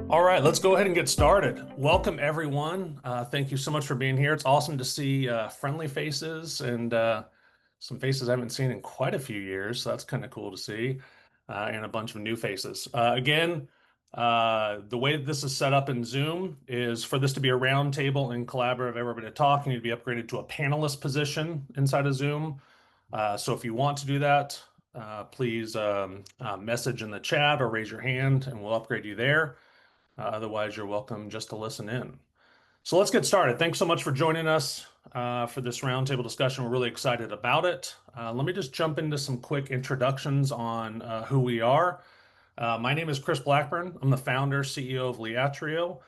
All right, let's go ahead and get started. Welcome, everyone. Thank you so much for being here. It's awesome to see friendly faces and some faces I haven't seen in quite a few years. So that's kind of cool to see, and a bunch of new faces. The way that this is set up in Zoom is for this to be a roundtable and collaborative, everybody to talk. You need to be upgraded to a panelist position inside of Zoom. So if you want to do that, please message in the chat or raise your hand, and we'll upgrade you there. Otherwise, you're welcome just to listen in. So let's get started. Thanks so much for joining us for this roundtable discussion. We're really excited about it. Let me just jump into some quick introductions on who we are. My name is Chris Blackburn. I'm the founder, CEO of Liatrio.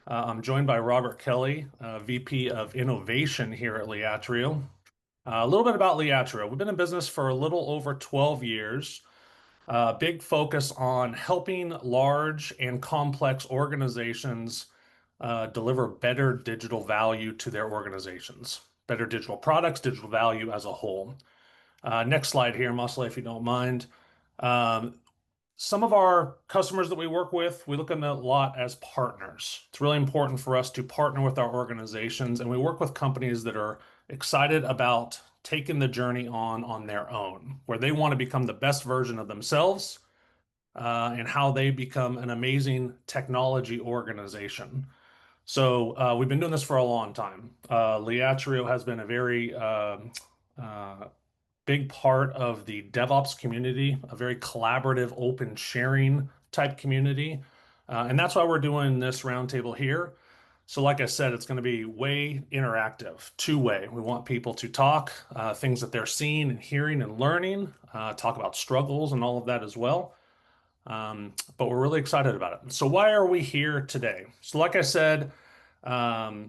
I'm joined by Robert Kelly, VP of Innovation here at Liatrio. A little bit about Liatrio. We've been in business for a little over 12 years. Big focus on helping large and complex organizations deliver better digital value to their organizations, better digital products, digital value as a whole. Next slide here, Muscle, if you don't mind. Um, some of our customers that we work with, we look at them a lot as partners. It's really important for us to partner with our organizations, and we work with companies that are excited about taking the journey on their own, where they want to become the best version of themselves, and how they become an amazing technology organization. So we've been doing this for a long time. Liatrio has been a very uh, big part of the DevOps community, a very collaborative, open sharing type community. And that's why we're doing this roundtable here. So, like I said, it's going to be way interactive, two-way. We want people to talk things that they're seeing and hearing and learning, talk about struggles and all of that as well. But we're really excited about it. So, why are we here today? So, like I said, a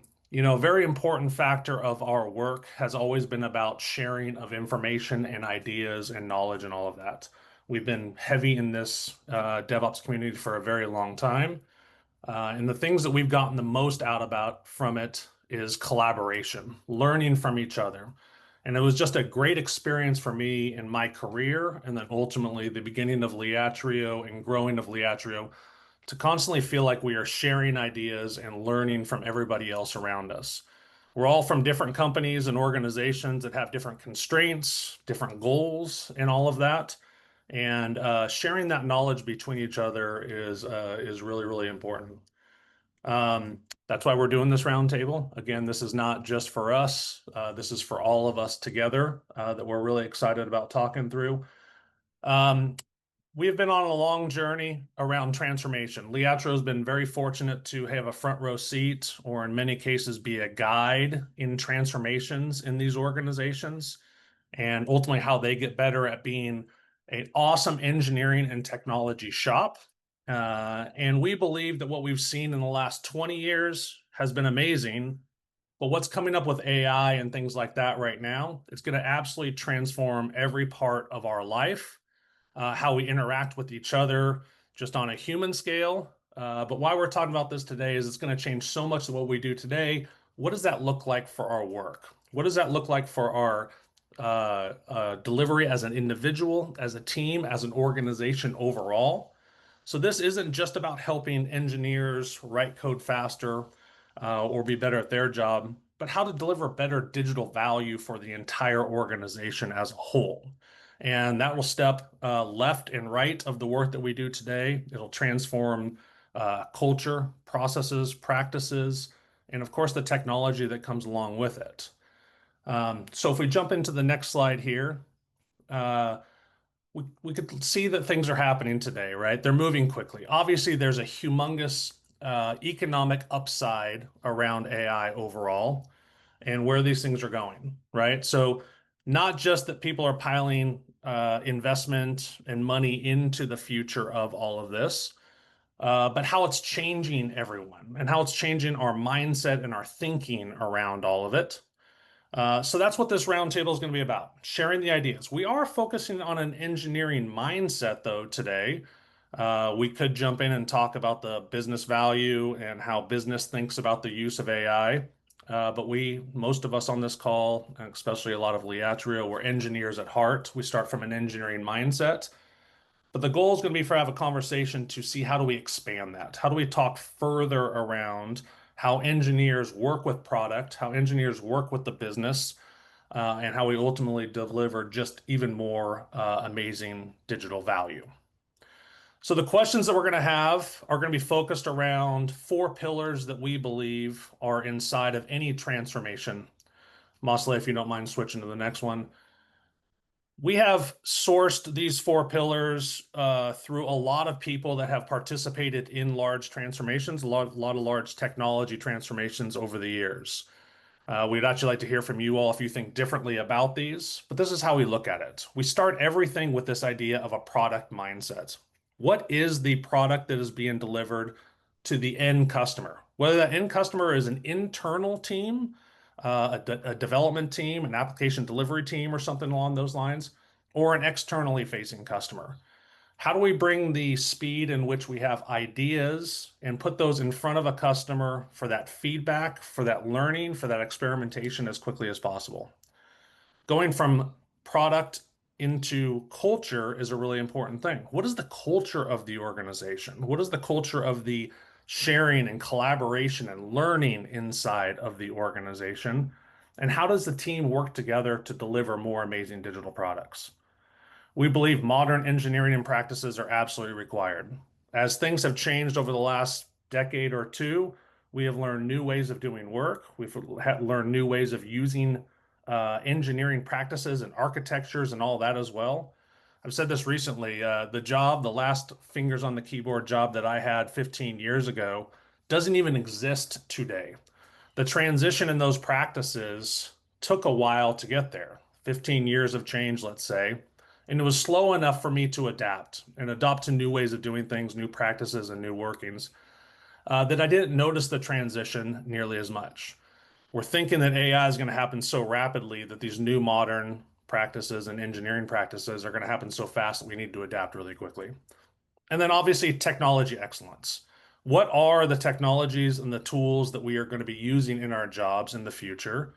very important factor of our work has always been about sharing of information and ideas and knowledge and all of that. We've been heavy in this DevOps community for a very long time. And the things that we've gotten the most out about from it is collaboration, learning from each other. And it was just a great experience for me in my career, and then ultimately the beginning of Liatrio and growing of Liatrio to constantly feel like we are sharing ideas and learning from everybody else around us. We're all from different companies and organizations that have different constraints, different goals, and all of that. And sharing that knowledge between each other is really, really important. That's why we're doing this roundtable. Again, this is not just for us. This is for all of us together that we're really excited about talking through. Um, we have been on a long journey around transformation. Liatro has been very fortunate to have a front row seat, or in many cases, be a guide in transformations in these organizations, and ultimately how they get better at being an awesome engineering and technology shop. And we believe that what we've seen in the last 20 years has been amazing. But what's coming up with AI and things like that right now, it's going to absolutely transform every part of our life, how we interact with each other just on a human scale. But why we're talking about this today is it's going to change so much of what we do today. What does that look like for our work? What does that look like for our delivery as an individual, as a team, as an organization overall? So this isn't just about helping engineers write code faster or be better at their job, but how to deliver better digital value for the entire organization as a whole. And that will step left and right of the work that we do today. It'll transform culture, processes, practices, and of course the technology that comes along with it. So if we jump into the next slide here, uh, we could see that things are happening today, right? They're moving quickly. Obviously, there's a humongous economic upside around AI overall and where these things are going, right? So, not just that people are piling investment and money into the future of all of this, but how it's changing everyone and how it's changing our mindset and our thinking around all of it. So that's what this roundtable is going to be about, sharing the ideas. We are focusing on an engineering mindset, though, today. We could jump in and talk about the business value and how business thinks about the use of AI. But most of us on this call, especially a lot of Liatrio, we're engineers at heart. We start from an engineering mindset. But the goal is going to be for have a conversation to see how do we expand that? How do we talk further around how engineers work with product, how engineers work with the business, and how we ultimately deliver just even more amazing digital value. So the questions that we're going to have are going to be focused around four pillars that we believe are inside of any transformation. Mosley, if you don't mind switching to the next one. We have sourced these four pillars through a lot of people that have participated in large transformations, a lot of large technology transformations over the years. We'd actually like to hear from you all if you think differently about these, but this is how we look at it. We start everything with this idea of a product mindset. What is the product that is being delivered to the end customer? Whether that end customer is an internal team, a development team, an application delivery team, or something along those lines, or an externally facing customer. How do we bring the speed in which we have ideas and put those in front of a customer for that feedback, for that learning, for that experimentation as quickly as possible? Going from product into culture is a really important thing. What is the culture of the organization? What is the culture of the sharing and collaboration and learning inside of the organization? And how does the team work together to deliver more amazing digital products? We believe modern engineering and practices are absolutely required. As things have changed over the last decade or two, we have learned new ways of doing work. We've learned new ways of using engineering practices and architectures and all that as well. I've said this recently, the last fingers on the keyboard job that I had 15 years ago doesn't even exist today. The transition in those practices took a while to get there, 15 years of change, let's say. And it was slow enough for me to adapt and adopt to new ways of doing things, new practices, and new workings that I didn't notice the transition nearly as much. We're thinking that AI is going to happen so rapidly that these new modern practices and engineering practices are going to happen so fast that we need to adapt really quickly. And then obviously technology excellence. What are the technologies and the tools that we are going to be using in our jobs in the future?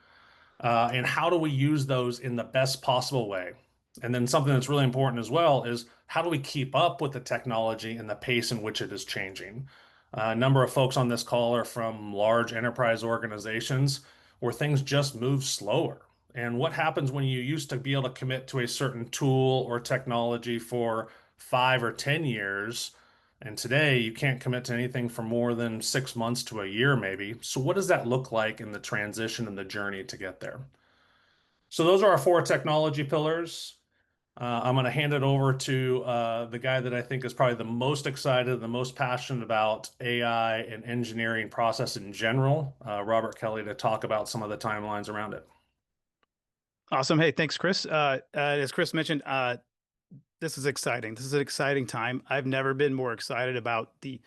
And how do we use those in the best possible way? And then something that's really important as well is how do we keep up with the technology and the pace in which it is changing? A number of folks on this call are from large enterprise organizations where things just move slower. And what happens when you used to be able to commit to a certain tool or technology for 5 or 10 years, and today you can't commit to anything for more than 6 months to a year, maybe. So, what does that look like in the transition and the journey to get there? So, those are our four technology pillars. I'm going to hand it over to the guy that I think is probably the most excited, the most passionate about AI and engineering process in general, Robert Kelly, to talk about some of the timelines around it. Awesome. Hey, thanks, Chris. As Chris mentioned, this is exciting. This is an exciting time. I've never been more excited about the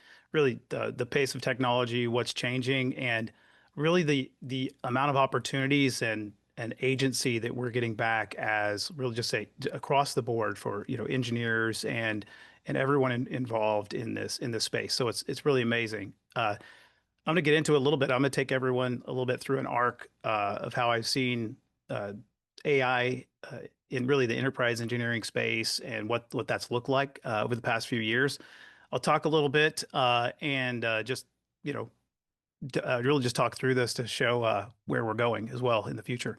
pace of technology, what's changing, and really the amount of opportunities and agency that we're getting back as really just say across the board for engineers and everyone involved in this space. So it's really amazing. I'm going to get into it a little bit. I'm going to take everyone a little bit through an arc of how I've seen AI in really the enterprise engineering space and what that's looked like over the past few years. I'll talk a little bit and just really just talk through this to show where we're going as well in the future.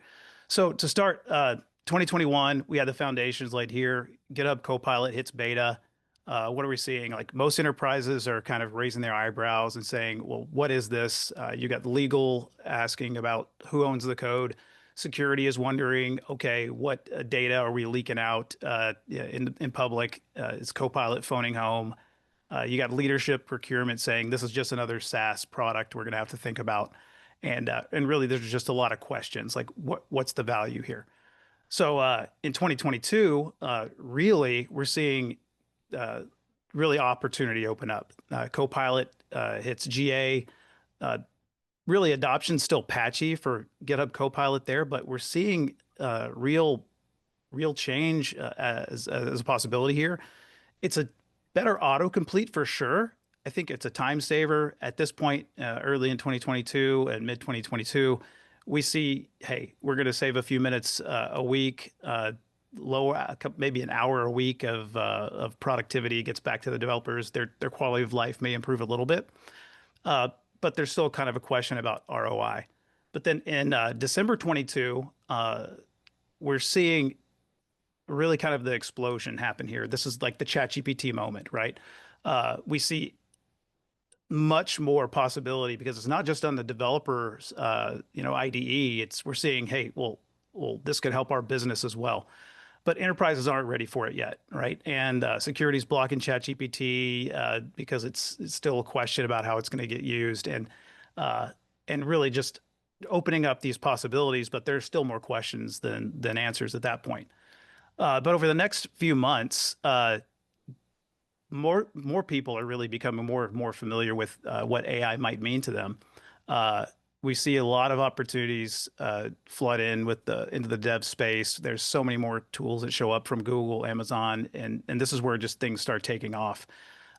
So to start, 2021, we had the foundations laid here. GitHub Copilot hits beta. What are we seeing? Like most enterprises are kind of raising their eyebrows and saying, well, what is this? You got legal asking about who owns the code. Security is wondering, okay, what data are we leaking out in public? Is Copilot phoning home? You got leadership procurement saying this is just another SaaS product we're going to have to think about. And really, there's just a lot of questions like what's the value here? So in 2022, really, we're seeing really opportunity open up. Copilot hits GA. Really, adoption's still patchy for GitHub Copilot there, but we're seeing real change as a possibility here. It's a better autocomplete for sure. I think it's a time saver at this point, early in 2022 and mid 2022. We see, hey, we're going to save a few minutes a week maybe an hour a week of productivity gets back to the developers. Their quality of life may improve a little bit, uh, but there's still kind of a question about ROI. But then in December 22, we're seeing really kind of the explosion happen here. This is like the ChatGPT moment, right? We see much more possibility because it's not just on the developers, IDE. We're seeing, hey, well, this could help our business as well. But enterprises aren't ready for it yet, right? And security is blocking ChatGPT because it's still a question about how it's going to get used, uh, and really just opening up these possibilities. But there's still more questions than answers at that point. But over the next few months, more people are really becoming more familiar with what AI might mean to them. Uh, we see a lot of opportunities flood in with the into the dev space. There's so many more tools that show up from Google, Amazon, and this is where just things start taking off.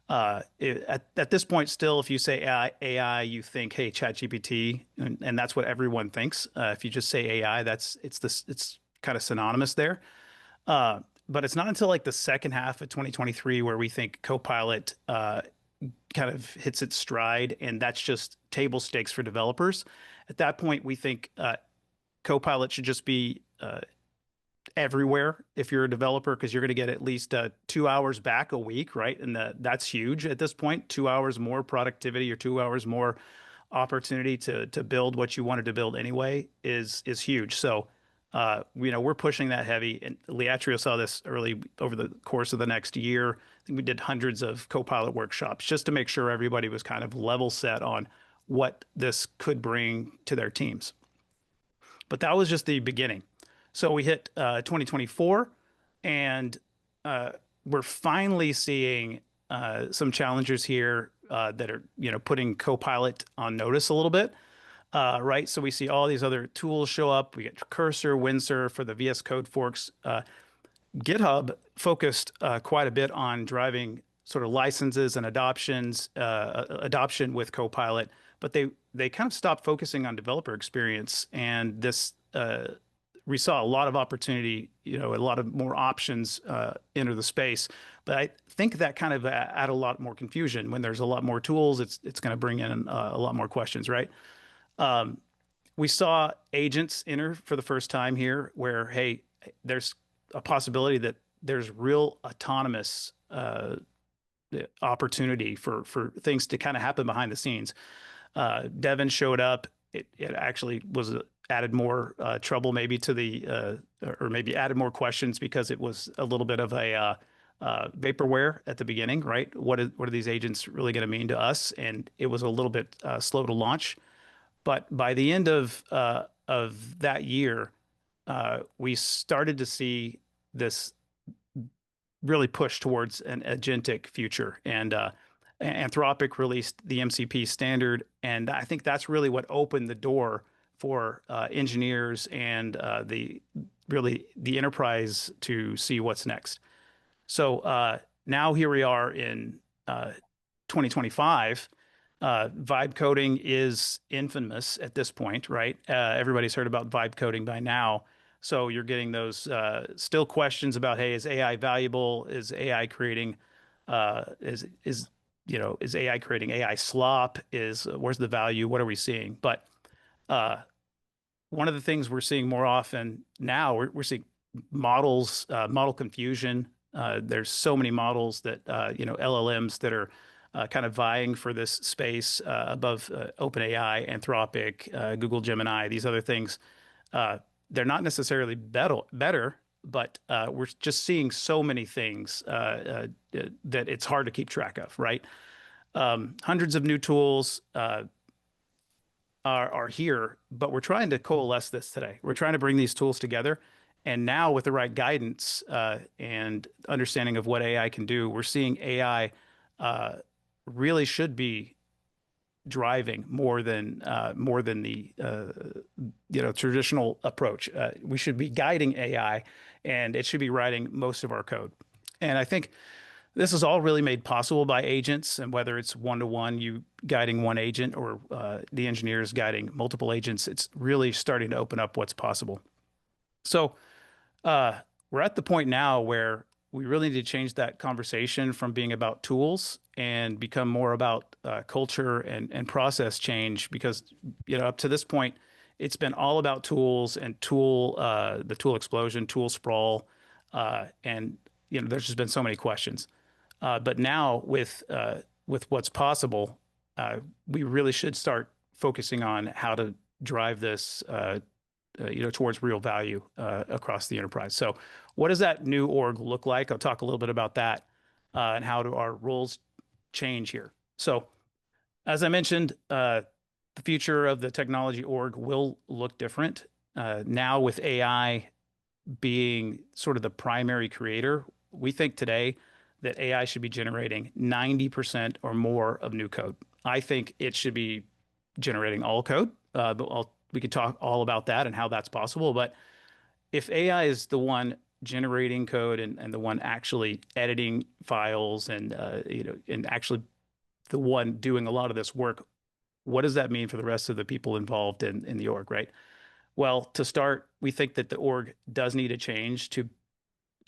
At this point, still, if you say AI, you think, hey, ChatGPT, and that's what everyone thinks. If you just say AI, it's kind of synonymous there. But it's not until like the second half of 2023 where we think Copilot kind of hits its stride, and that's just table stakes for developers. At that point, we think Copilot should just be everywhere if you're a developer, because you're going to get at least 2 hours back a week, right? And that's huge at this point. 2 hours more productivity or 2 hours more opportunity to build what you wanted to build anyway is huge. So, we're pushing that heavy. And Liatrio saw this early over the course of the next year. I think we did hundreds of Copilot workshops just to make sure everybody was kind of level set on what this could bring to their teams. But that was just the beginning. So we hit 2024, and uh, we're finally seeing some challengers here that are, putting Copilot on notice a little bit, right? So we see all these other tools show up. We get Cursor, Windsurf for the VS Code forks. GitHub focused quite a bit on driving sort of licenses and adoption with Copilot, but they kind of stopped focusing on developer experience. And this we saw a lot of opportunity, a lot of more options enter the space. But I think that kind of add a lot more confusion. When there's a lot more tools, it's going to bring in a lot more questions, right? Um, we saw agents enter for the first time here, where, hey, there's a possibility that there's real autonomous opportunity for things to kind of happen behind the scenes. Devin showed up. It actually was added more trouble maybe to or maybe added more questions because it was a little bit of a vaporware at the beginning, right? What are these agents really going to mean to us? And it was a little bit slow to launch. But by the end of that year, we started to see this really push towards an agentic future. And Anthropic released the MCP standard, and I think that's really what opened the door for engineers and the enterprise to see what's next. So now here we are in 2025. Vibe coding is infamous at this point, right? Everybody's heard about vibe coding by now. So you're getting those still questions about, hey, is AI valuable? Is AI creating is AI creating AI slop? Where's the value? What are we seeing? But uh, one of the things we're seeing more often now, we're seeing model confusion. There's so many models that, LLMs that are kind of vying for this space above OpenAI, Anthropic, Google Gemini, these other things. They're not necessarily better, but we're just seeing so many things that it's hard to keep track of, right? Hundreds of new tools are here, but we're trying to coalesce this today. We're trying to bring these tools together. And now, with the right guidance and understanding of what AI can do, we're seeing AI really should be driving more than the traditional approach. We should be guiding AI, and it should be writing most of our code. And I think this is all really made possible by agents, and whether it's one-to-one, you guiding one agent, or the engineers guiding multiple agents, it's really starting to open up what's possible. So we're at the point now where we really need to change that conversation from being about tools and become more about culture and process change because up to this point it's been all about tools and the tool explosion, tool sprawl, and there's just been so many questions. But now with what's possible, we really should start focusing on how to drive this towards real value across the enterprise. So, what does that new org look like? I'll talk a little bit about that and how do our roles change here. So, as I mentioned, the future of the technology org will look different. Now, with AI being sort of the primary creator, we think today that AI should be generating 90% or more of new code. I think it should be generating all code, but we could talk all about that and how that's possible. But if AI is the one generating code and the one actually editing files and actually the one doing a lot of this work, what does that mean for the rest of the people involved in the org, right? Well, to start, we think that the org does need a change to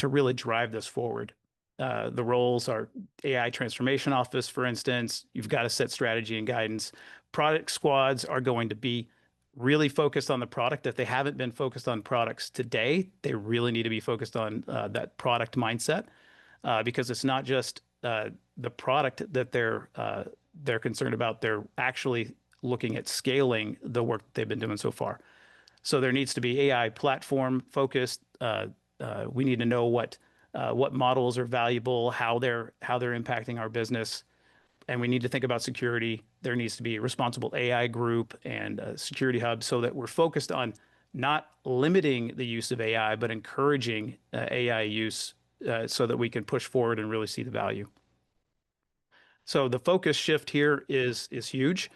really drive this forward. The roles are AI transformation office, for instance. You've got to set strategy and guidance. Product squads are going to be really focused on the product. If they haven't been focused on products today, they really need to be focused on that product mindset because it's not just the product that they're concerned about. They're actually looking at scaling the work that they've been doing so far. So there needs to be AI platform focused. We need to know what models are valuable, how they're impacting our business, and we need to think about security. There needs to be a responsible AI group and a security hub so that we're focused on not limiting the use of AI, but encouraging AI use so that we can push forward and really see the value. So the focus shift here is huge.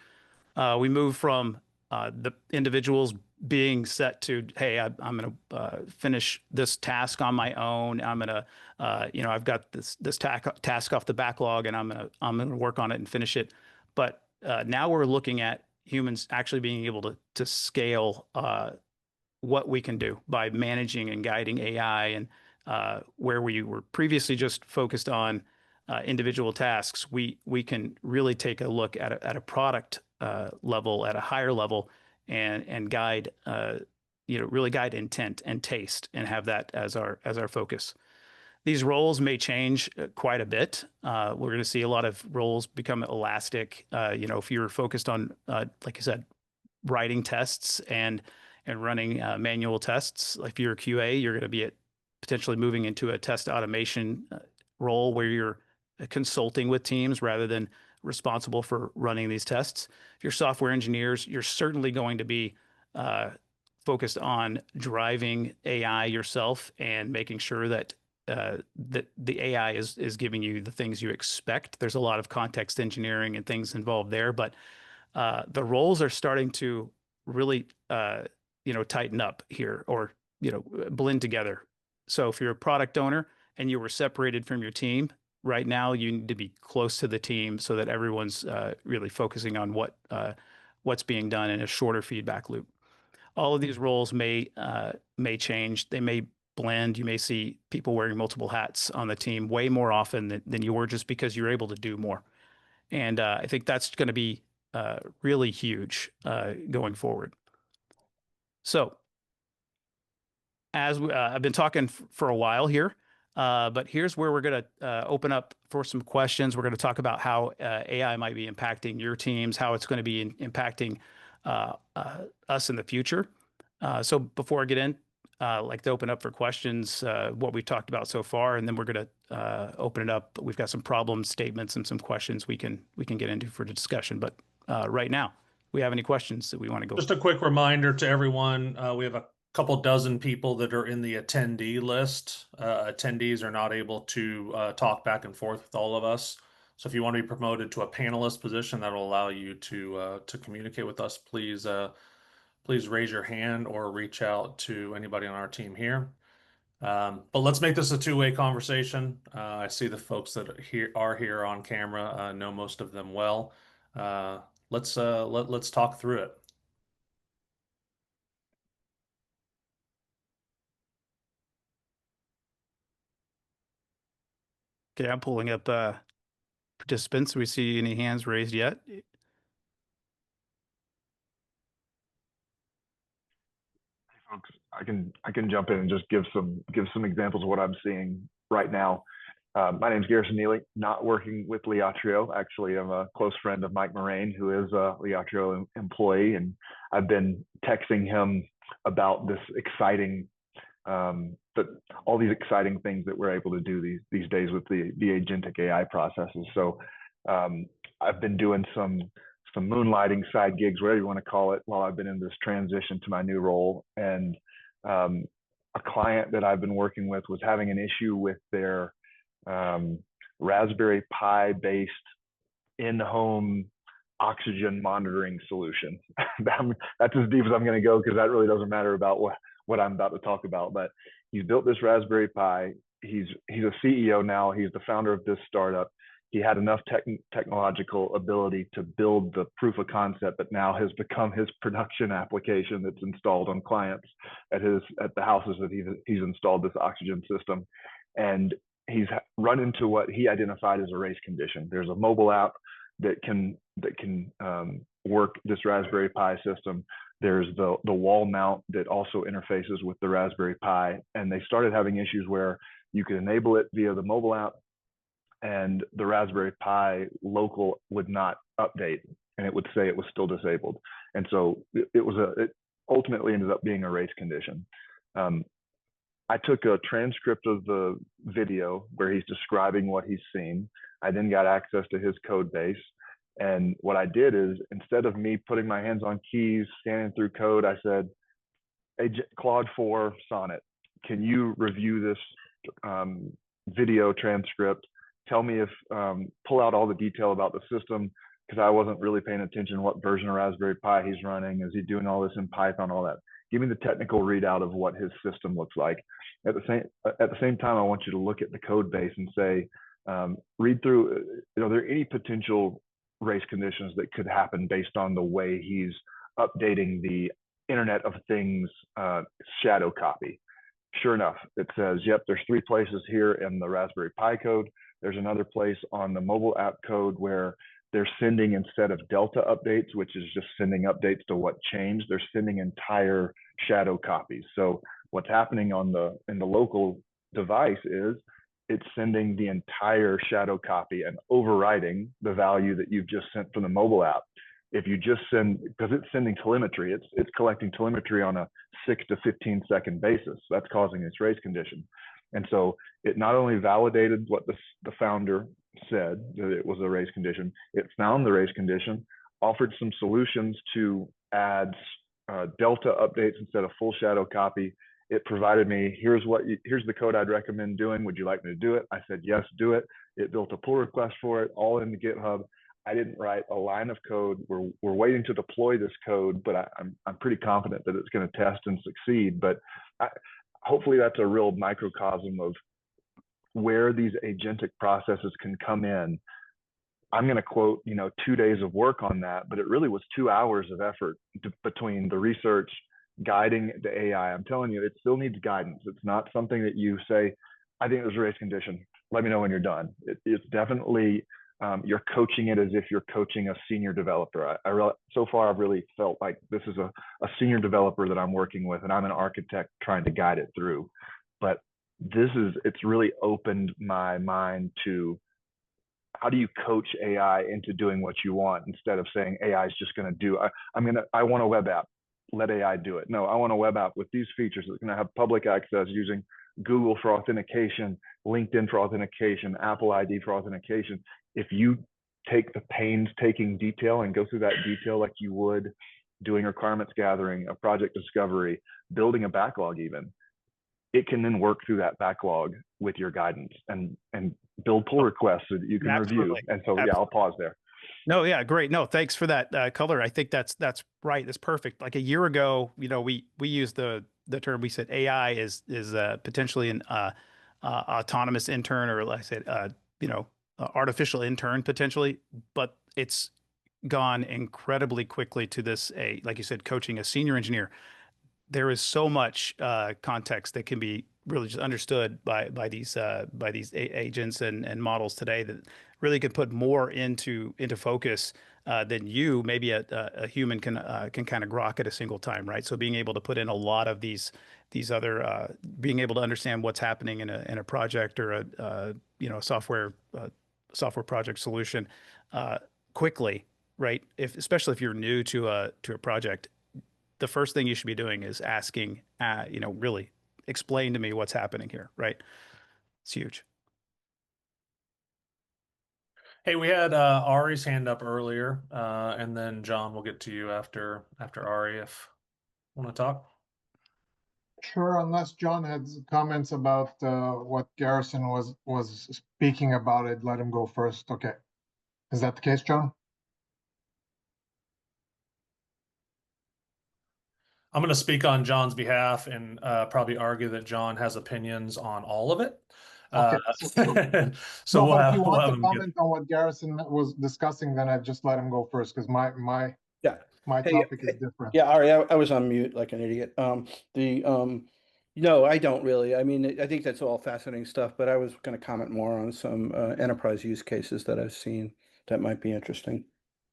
We move from the individuals being set to, hey, I'm going to finish this task on my own. I'm going to, I've got this task off the backlog, and I'm gonna work on it and finish it. But now we're looking at humans actually being able to scale what we can do by managing and guiding AI, and where we were previously just focused on individual tasks, we can really take a look at a product level, at a higher level, and guide really guide intent and taste, and have that as our focus. These roles may change quite a bit. We're going to see a lot of roles become elastic. If you're focused on, like I said, writing tests and running manual tests, if you're a QA, you're going to be potentially moving into a test automation role where you're consulting with teams rather than responsible for running these tests. If you're software engineers, you're certainly going to be focused on driving AI yourself and making sure that the AI is giving you the things you expect. There's a lot of context engineering and things involved there, but the roles are starting to really tighten up here, or blend together. So if you're a product owner and you were separated from your team, right now you need to be close to the team so that everyone's really focusing on what's being done in a shorter feedback loop. All of these roles may change. They may blend. You may see people wearing multiple hats on the team way more often than you were, just because you're able to do more. And I think that's going to be really huge going forward. So as I've been talking for a while here, but here's where we're going to open up for some questions. We're going to talk about how AI might be impacting your teams, how it's going to be impacting us in the future. So before I get in, I'd like to open up for questions, what we've talked about so far, and then we're going to open it up. We've got some problem statements and some questions we can get into for the discussion. But right now, we have any questions that we want to go? Just a quick reminder to everyone, we have a couple dozen people that are in the attendee list. Attendees are not able to talk back and forth with all of us. So if you want to be promoted to a panelist position, that will allow you to communicate with us. Please raise your hand or reach out to anybody on our team here. But let's make this a two-way conversation. I see the folks that are here on camera, know most of them well. Let's talk through it. Okay, I'm pulling up participants. We see any hands raised yet? Folks, I can jump in and just give some examples of what I'm seeing right now. My name is Garrison Neely, not working with Liatrio. Actually, I'm a close friend of Mike Moraine, who is a Liatrio employee, and I've been texting him about this exciting, but all these exciting things that we're able to do these days with the agentic AI processes. So I've been doing some moonlighting side gigs, whatever you want to call it, while I've been in this transition to my new role. And um, a client that I've been working with was having an issue with their Raspberry Pi based in-home oxygen monitoring solution. That's as deep as I'm going to go because that really doesn't matter about what I'm about to talk about. But he's built this Raspberry Pi. He's a CEO now. He's the founder of this startup. He had enough technological ability to build the proof of concept that now has become his production application that's installed on clients at the houses that he's installed this oxygen system. And he's run into what he identified as a race condition. There's a mobile app that can work this Raspberry Pi system. There's the wall mount that also interfaces with the Raspberry Pi, and they started having issues where you could enable it via the mobile app, and the Raspberry Pi local would not update, and it would say it was still disabled. And so it ultimately ended up being a race condition. I took a transcript of the video where he's describing what he's seen. I then got access to his code base. And what I did is, instead of me putting my hands on keys, scanning through code, I said, hey, Claude 4 Sonnet, can you review this video transcript? Tell me if, pull out all the detail about the system, because I wasn't really paying attention what version of Raspberry Pi he's running. Is he doing all this in Python, all that? Give me the technical readout of what his system looks like. At the same time, I want you to look at the code base and say, read through, are there any potential race conditions that could happen based on the way he's updating the Internet of Things shadow copy? Sure enough, it says, yep, there's 3 places here in the Raspberry Pi code. There's another place on the mobile app code where they're sending, instead of Delta updates, which is just sending updates to what changed, they're sending entire shadow copies. So what's happening in the local device is it's sending the entire shadow copy and overwriting the value that you've just sent from the mobile app. If you just send, because it's sending telemetry, it's collecting telemetry on a 6 to 15-second basis. That's causing this race condition. And so it not only validated what the founder said, that it was a race condition, it found the race condition, offered some solutions to add Delta updates instead of full shadow copy. It provided me, here's the code I'd recommend doing. Would you like me to do it? I said, yes, do it. It built a pull request for it, all in the GitHub. I didn't write a line of code. We're waiting to deploy this code, but I'm pretty confident that it's going to test and succeed. But hopefully that's a real microcosm of where these agentic processes can come in. I'm going to quote, 2 days of work on that, but it really was 2 hours of effort between the research, guiding the AI. I'm telling you, it still needs guidance. It's not something that you say, I think there's a race condition. Let me know when you're done. It's definitely, you're coaching it as if you're coaching a senior developer. So far, I've really felt like this is a senior developer that I'm working with, and I'm an architect trying to guide it through. But it's really opened my mind to, how do you coach AI into doing what you want, instead of saying AI is just going to do, I want a web app, let AI do it. No, I want a web app with these features that's going to have public access using Google for authentication, LinkedIn for authentication, Apple ID for authentication. If you take the painstaking detail and go through that detail like you would doing requirements gathering, a project discovery, building a backlog even, it can then work through that backlog with your guidance and build pull requests so that you can review. And so, yeah, I'll pause there. No, yeah, great. No, thanks for that color. I think that's right. That's perfect. Like a year ago, we used the term, we said AI is potentially an autonomous intern, or like I said, artificial intern potentially, but it's gone incredibly quickly to like you said, coaching a senior engineer. There is so much context that can be really just understood by these agents and models today that really could put more into focus than you maybe a human can kind of grok at a single time, right? So being able to put in a lot of these other being able to understand what's happening in a project or a you know, software project solution quickly, right? Especially if you're new to a project, the first thing you should be doing is asking, you know, really explain to me what's happening here, right? It's huge. Hey, we had Ari's hand up earlier, and then John, we'll get to you after Ari if you want to talk. Sure, unless John had comments about what Garrison was speaking about, it let him go first. Okay, is that the case, John? I'm going to speak on John's behalf and probably argue that John has opinions on all of it. Okay. So No, we'll but if have, you we'll want have to him get. comment on what Garrison was discussing, then I'd just let him go first because Yeah. my Hey, topic is different. yeah, Ari, I was on mute like an idiot. No, I don't really. I mean, I think that's all fascinating stuff, but I was going to comment more on some enterprise use cases that I've seen that might be interesting.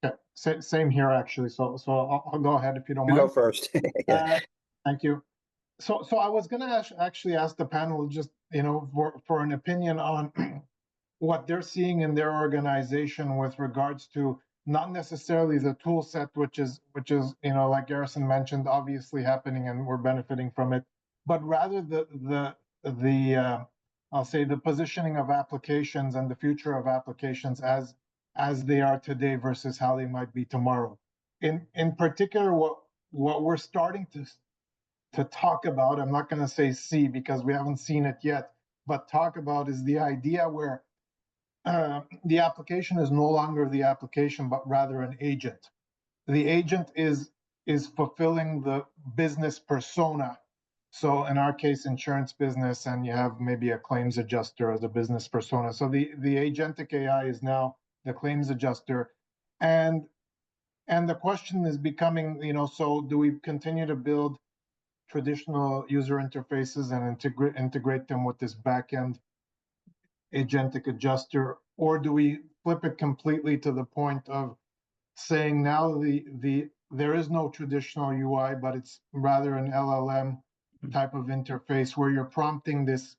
Okay, same here actually. So I'll go ahead if you don't You go mind. first. Yeah. Thank you. So I was going to actually ask the panel just, you know, for an opinion on what they're seeing in their organization with regards to not necessarily the tool set, which is, you know, like Garrison mentioned, obviously happening and we're benefiting from it, but rather the I'll say the positioning of applications and the future of applications as they are today versus how they might be tomorrow. In particular, what we're starting to talk about, I'm not going to say see because we haven't seen it yet, but talk about is the idea where the application is no longer the application, but rather an agent. The agent is fulfilling the business persona. So in our case, insurance business, and you have maybe a claims adjuster as a business persona. So the agentic AI is now the claims adjuster, and the question is becoming, you know, so do we continue to build traditional user interfaces and integrate them with this backend agentic adjuster, or do we flip it completely to the point of saying now there is no traditional UI, but it's rather an LLM type of interface where you're prompting this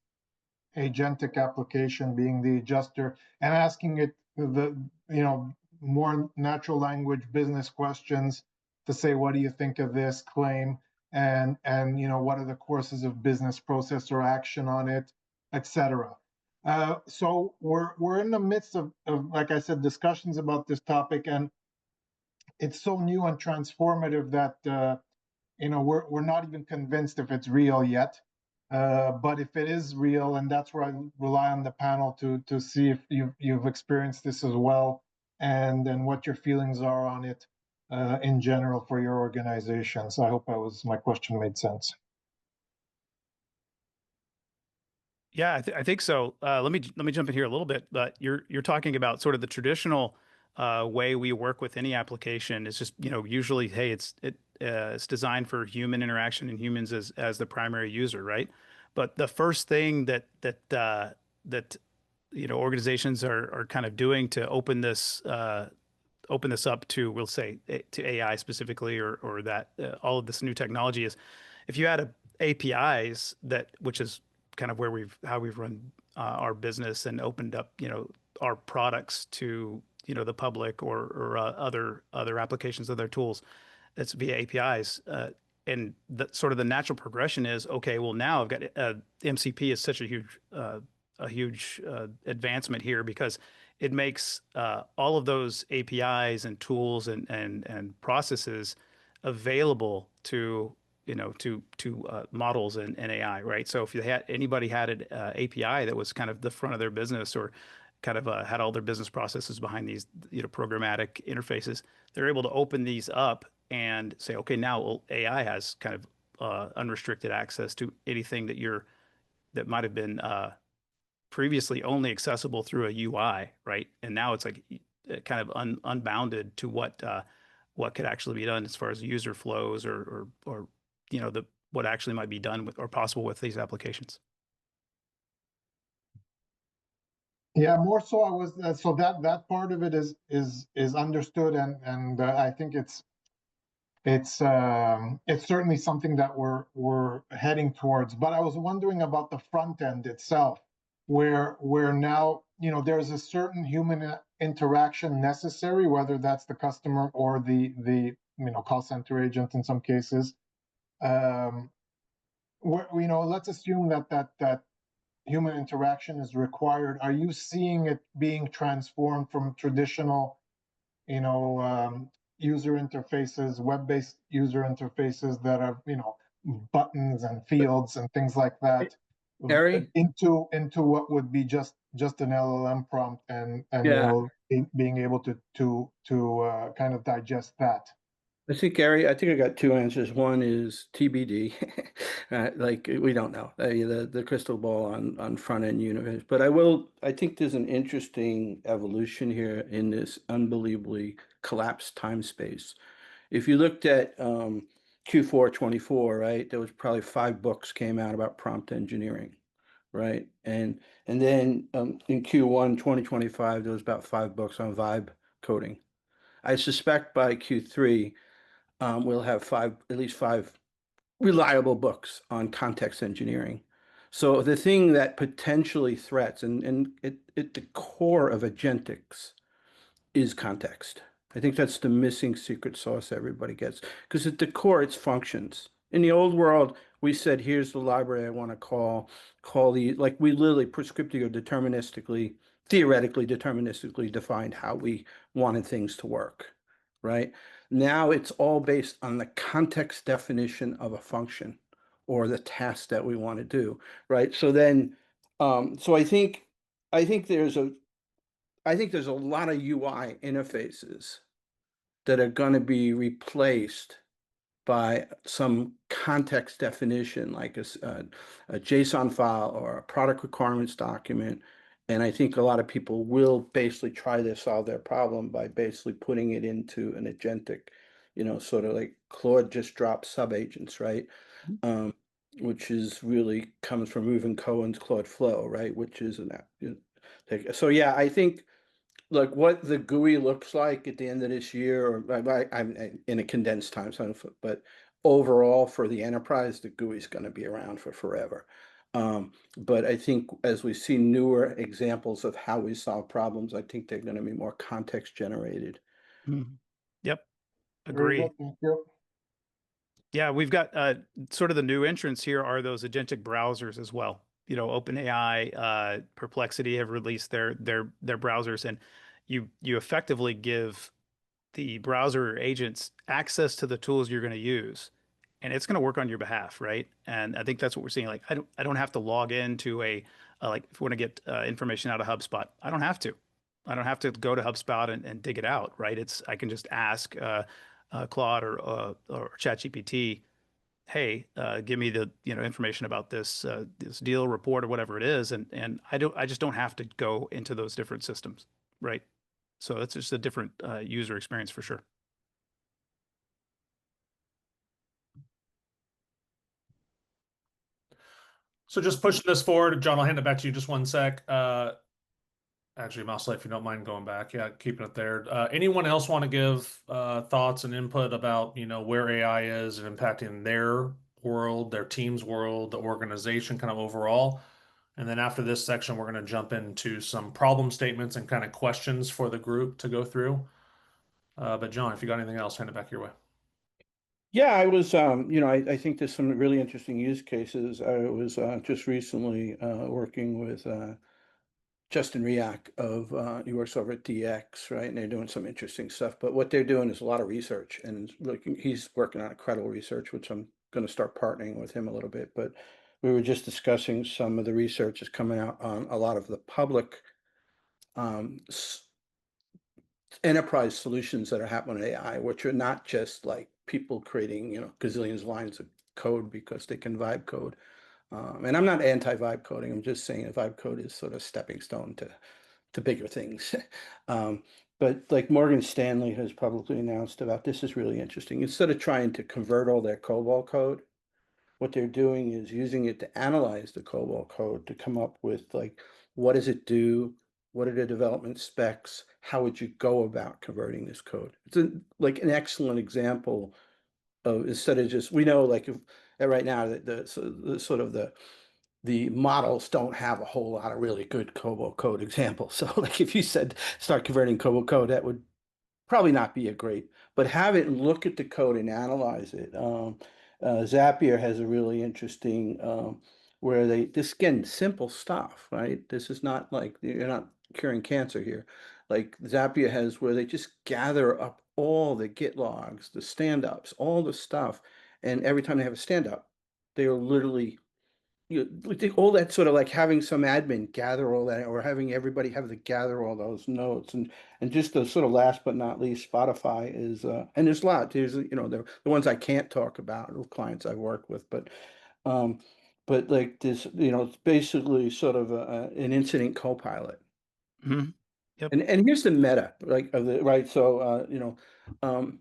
agentic application, being the adjuster, and asking it the, you know, more natural language business questions to say, what do you think of this claim, and you know, what are the courses of business process or action on it, etc. So we're in the midst of, like I said, discussions about this topic, and it's so new and transformative that you know, we're not even convinced if it's real yet. But if it is real, and that's where I rely on the panel to see if you've experienced this as well, and then what your feelings are on it in general for your organization. So I hope my question made sense. Yeah, I think so. Let me jump in here a little bit. But you're talking about sort of the traditional way we work with any application. It's just, you know, usually, hey, it's designed for human interaction and humans as the primary user, right? But the first thing that you know, organizations are kind of doing to open this up to, we'll say, to AI specifically, or that all of this new technology is, if you add APIs, which is kind of how we've run our business and opened up, you know, our products to, you know, the public or other applications, other tools. It's via APIs. And sort of the natural progression is, okay, well, now I've got MCP is such a huge advancement here because it makes all of those APIs and tools and processes available to, you know, to models and AI, right? So if anybody had an API that was kind of the front of their business, or kind of had all their business processes behind these, you know, programmatic interfaces, they're able to open these up and say, okay, now AI has kind of unrestricted access to anything that might have been previously only accessible through a UI, right? And now it's like kind of unbounded to what could actually be done as far as user flows or you know, what actually might be done with or possible with these applications. Yeah, more so I was, so that part of it is understood, and I think it's certainly something that we're heading towards. But I was wondering about the front end itself, where now, you know, there's a certain human interaction necessary, whether that's the customer or the you know, call center agent in some cases. Where, you know, let's assume that human interaction is required. Are you seeing it being transformed from traditional, you know, user interfaces, web-based user interfaces that are, you know, buttons and fields and things like that, Harry? into what would be just an LLM prompt, and you Yeah. know, being able to kind of digest that? I think, Gary, I think I got two answers. One is TBD. Like we don't know the crystal ball on front end universe. But I think there's an interesting evolution here in this unbelievably collapsed time space. If you looked at Q4 24, right, there was probably 5 books came out about prompt engineering, right? And then in Q1 2025, there was about 5 books on vibe coding. I suspect by Q3, we'll have at least 5 reliable books on context engineering. So the thing that potentially threats, and at the core of agentics is context. I think that's the missing secret sauce everybody gets. Because at the core, it's functions. In the old world, we said, here's the library I want to call the, like we literally prescriptively or deterministically, theoretically deterministically defined how we wanted things to work, right? Now it's all based on the context definition of a function or the task that we want to do, right? So then, so I think there's a lot of UI interfaces that are going to be replaced by some context definition, like a JSON file or a product requirements document. And I think a lot of people will basically try to solve their problem by basically putting it into an agentic, you know, sort of like Claude just dropped subagents, right? Which is really comes from Reuven Cohen's Claude Flow, right? Which is an, you know, so yeah, I think like what the GUI looks like at the end of this year, or I'm in a condensed time, but overall for the enterprise, the GUI is going to be around for forever. But I think as we see newer examples of how we solve problems, I think they're going to be more context generated. Yep, Very agree. good, thank you. Yeah, we've got sort of the new entrants here are those agentic browsers as well. You know, OpenAI, Perplexity have released their browsers, and you effectively give the browser agents access to the tools you're going to use, and it's going to work on your behalf, right? And I think that's what we're seeing. Like, I don't have to log into like if we want to get information out of HubSpot, I don't have to. I don't have to go to HubSpot and dig it out, right? I can just ask Claude or ChatGPT, hey, give me the information about this deal report or whatever it is, and I just don't have to go into those different systems, right? So it's just a different user experience for sure. So just pushing this forward, John, I'll hand it back to you just one sec. Actually, Mouselight, if you don't mind going back, yeah, keeping it there. Anyone else want to give thoughts and input about, you know, where AI is and impacting their world, their team's world, the organization kind of overall? And then after this section, we're going to jump into some problem statements and kind of questions for the group to go through. But John, if you got anything else, hand it back your way. Yeah, I was, you know, I think there's some really interesting use cases. I was just recently working with Justin Riak he works over at DX, right? And they're doing some interesting stuff. But what they're doing is a lot of research, and he's working on credible research, which I'm going to start partnering with him a little bit. But we were just discussing some of the research that's coming out on a lot of the public enterprise solutions that are happening in AI, which are not just like people creating, you know, gazillions of lines of code because they can vibe code. And I'm not anti-vibe coding. I'm just saying that vibe code is sort of stepping stone to bigger things. But like Morgan Stanley has publicly announced about this is really interesting. Instead of trying to convert all their COBOL code, what they're doing is using it to analyze the COBOL code to come up with like, what does it do? What are the development specs? How would you go about converting this code? It's like an excellent example of, instead of just, we know like if, right now that the sort of the models don't have a whole lot of really good COBOL code examples. So like if you said start converting COBOL code, that would probably not be a great, but have it and look at the code and analyze it. Zapier has a really interesting where they, this again, simple stuff, right? This is not like, you're not curing cancer here. Like Zapier has where they just gather up all the Git logs, the stand-ups, all the stuff. And every time they have a stand-up, they are literally, all that sort of like having some admin gather all that, or having everybody have to gather all those notes. And just the sort of last but not least, Spotify is and there's a lot, there's the ones I can't talk about, or clients I've worked with, um like this, it's basically sort of an incident co-pilot. Mhm. Yep. And here's the meta, like of the right. So um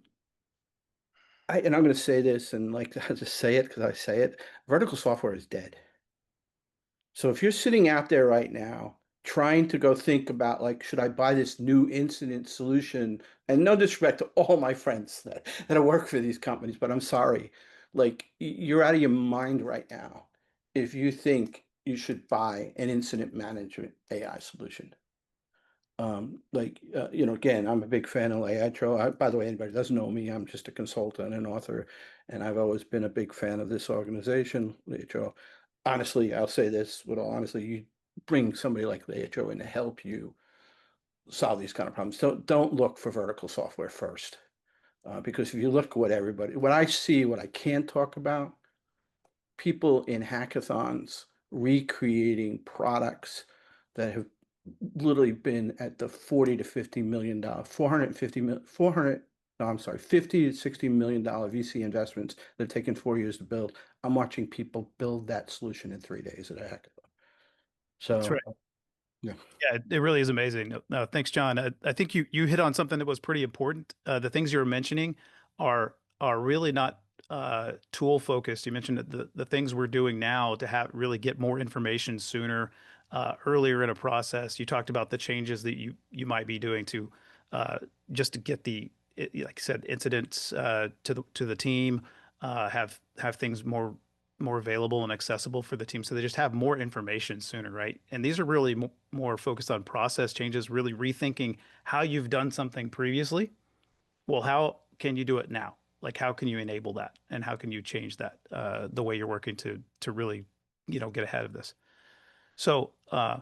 and I'm going to say this, and like I just say it because I say it, vertical software is dead. So if you're sitting out there right now trying to go think about like, should I buy this new incident solution? And no disrespect to all my friends that work for these companies, but I'm sorry, like you're out of your mind right now if you think you should buy an incident management AI solution. Again, I'm a big fan of Liatrio. By the way, anybody who doesn't know me, I'm just a consultant and author, and I've always been a big fan of this organization, Liatrio. Honestly, I'll say this with all honesty, you bring somebody like Liatrio in to help you solve these kind of problems. Don't look for vertical software first, because if you look what I see, what I can talk about, people in hackathons recreating products that have literally been at the 40 to 50 million dollar, 450 million, 400, no, I'm sorry, 50 to 60 million dollar VC investments that have taken 4 years to build. I'm watching people build that solution in 3 days at a hackathon. That's right. So yeah. Yeah, it really is amazing. No, thanks, John. I think you hit on something that was pretty important. The things you were mentioning are really not tool focused. You mentioned that the things we're doing now to have really get more information sooner, earlier in a process. You talked about the changes that you might be doing to just to get like I said, incidents to the team, have things more available and accessible for the team. So they just have more information sooner, right? And these are really more focused on process changes, really rethinking how you've done something previously. Well, how can you do it now? Like, how can you enable that? And how can you change that, the way you're working to really, get ahead of this? So I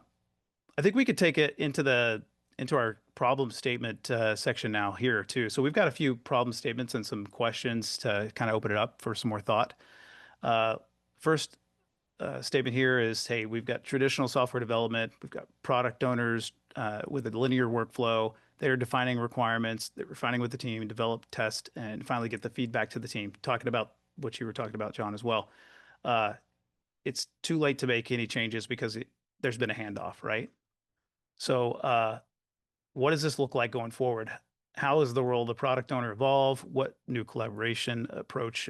think we could take it into our problem statement section now here too. So we've got a few problem statements and some questions to kind of open it up for some more thought. First statement here is, hey, we've got traditional software development, we've got product owners with a linear workflow. They're defining requirements, they're refining with the team, develop, test, and finally get the feedback to the team. Talking about what you were talking about, John, as well. It's too late to make any changes because there's been a handoff, right? So what does this look like going forward? How is the role of the product owner evolve? What new collaboration approach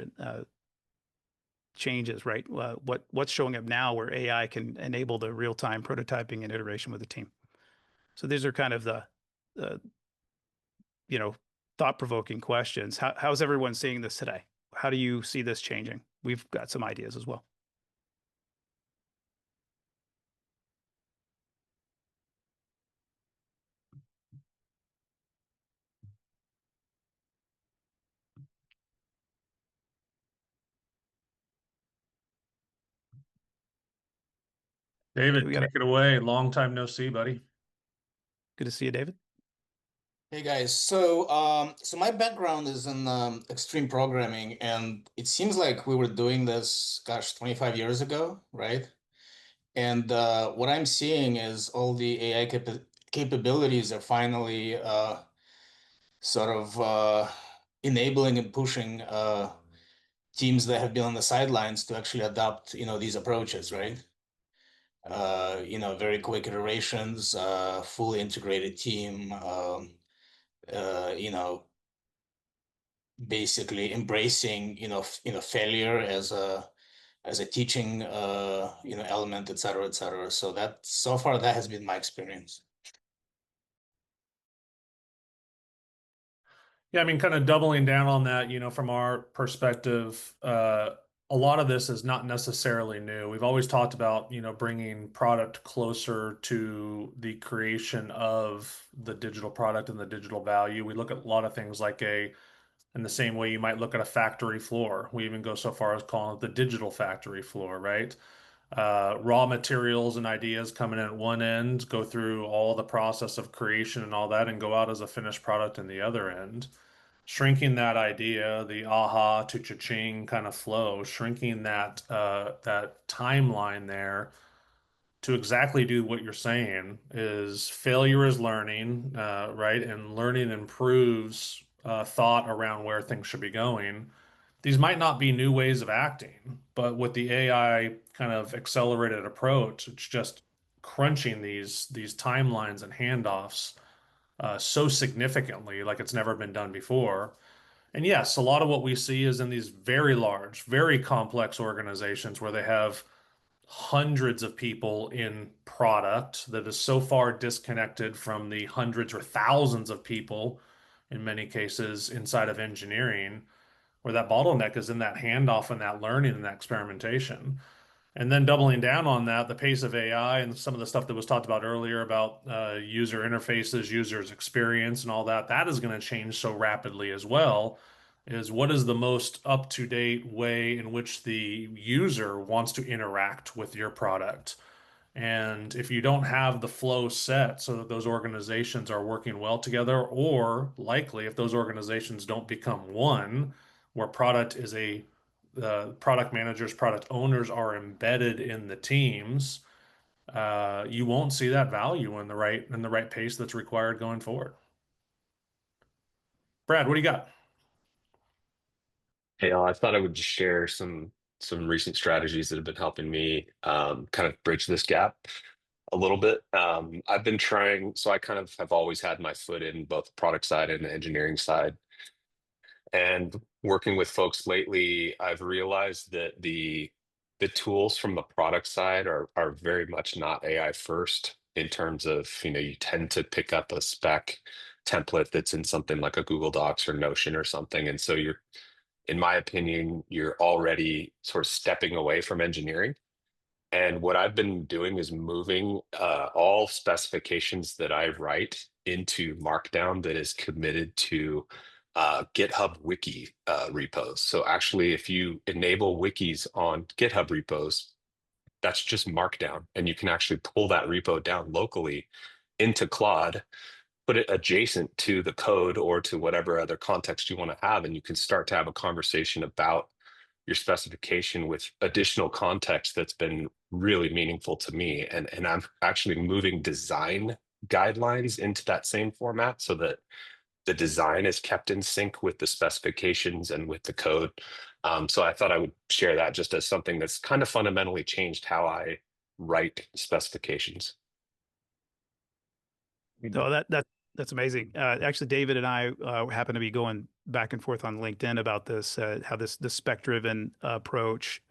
changes, right? What's showing up now where AI can enable the real-time prototyping and iteration with the team? So these are kind of the thought-provoking questions. How's everyone seeing this today? How do you see this changing? We've got some ideas as well. David, We got take it away. Long time no see, buddy. Good to see you, David. Hey guys, so my background is in extreme programming, and it seems like we were doing this, gosh, 25 years ago, right? And what I'm seeing is all the AI capabilities are finally sort of enabling and pushing teams that have been on the sidelines to actually adopt, these approaches, right? Very quick iterations, fully integrated team, basically embracing failure as a teaching element, et cetera, et cetera. So that so far that has been my experience. Yeah, I mean, kind of doubling down on that, from our perspective, a lot of this is not necessarily new. We've always talked about, bringing product closer to the creation of the digital product and the digital value. We look at a lot of things like in the same way you might look at a factory floor. We even go so far as calling it the digital factory floor, right? Raw materials and ideas coming in at one end, go through all the process of creation and all that, and go out as a finished product in the other end. Shrinking that idea, the aha to cha-ching kind of flow, shrinking that timeline there to exactly do what you're saying is failure is learning, right? And learning improves thought around where things should be going. These might not be new ways of acting, but with the AI kind of accelerated approach, it's just crunching these timelines and handoffs so significantly, like it's never been done before. And yes, a lot of what we see is in these very large, very complex organizations where they have hundreds of people in product that is so far disconnected from the hundreds or thousands of people, in many cases, inside of engineering, where that bottleneck is in that handoff and that learning and that experimentation. And then doubling down on that, the pace of AI and some of the stuff that was talked about earlier about user interfaces, users experience, and all that, that is going to change so rapidly as well. Is what is the most up-to-date way in which the user wants to interact with your product? And if you don't have the flow set so that those organizations are working well together, or likely if those organizations don't become one, where product is the product managers, product owners are embedded in the teams, you won't see that value in the right pace that's required going forward. Brad, what do you got? Hey, I thought I would just share some recent strategies that have been helping me kind of bridge this gap a little bit. I've been trying, so I kind of have always had my foot in both the product side and the engineering side. And working with folks lately, I've realized that the tools from the product side are very much not AI first in terms of, you tend to pick up a spec template that's in something like a Google Docs or Notion or something. And so in my opinion, you're already sort of stepping away from engineering. And what I've been doing is moving all specifications that I write into Markdown that is committed to GitHub Wiki repos. So actually, if you enable wikis on GitHub repos, that's just Markdown. And you can actually pull that repo down locally into Claude, put it adjacent to the code or to whatever other context you want to have. And you can start to have a conversation about your specification with additional context that's been really meaningful to me. And I'm actually moving design guidelines into that same format so that the design is kept in sync with the specifications and with the code. So I thought I would share that just as something that's kind of fundamentally changed how I write specifications. So that's amazing. Actually, David and I happen to be going back and forth on LinkedIn about this, how this spec-driven approach,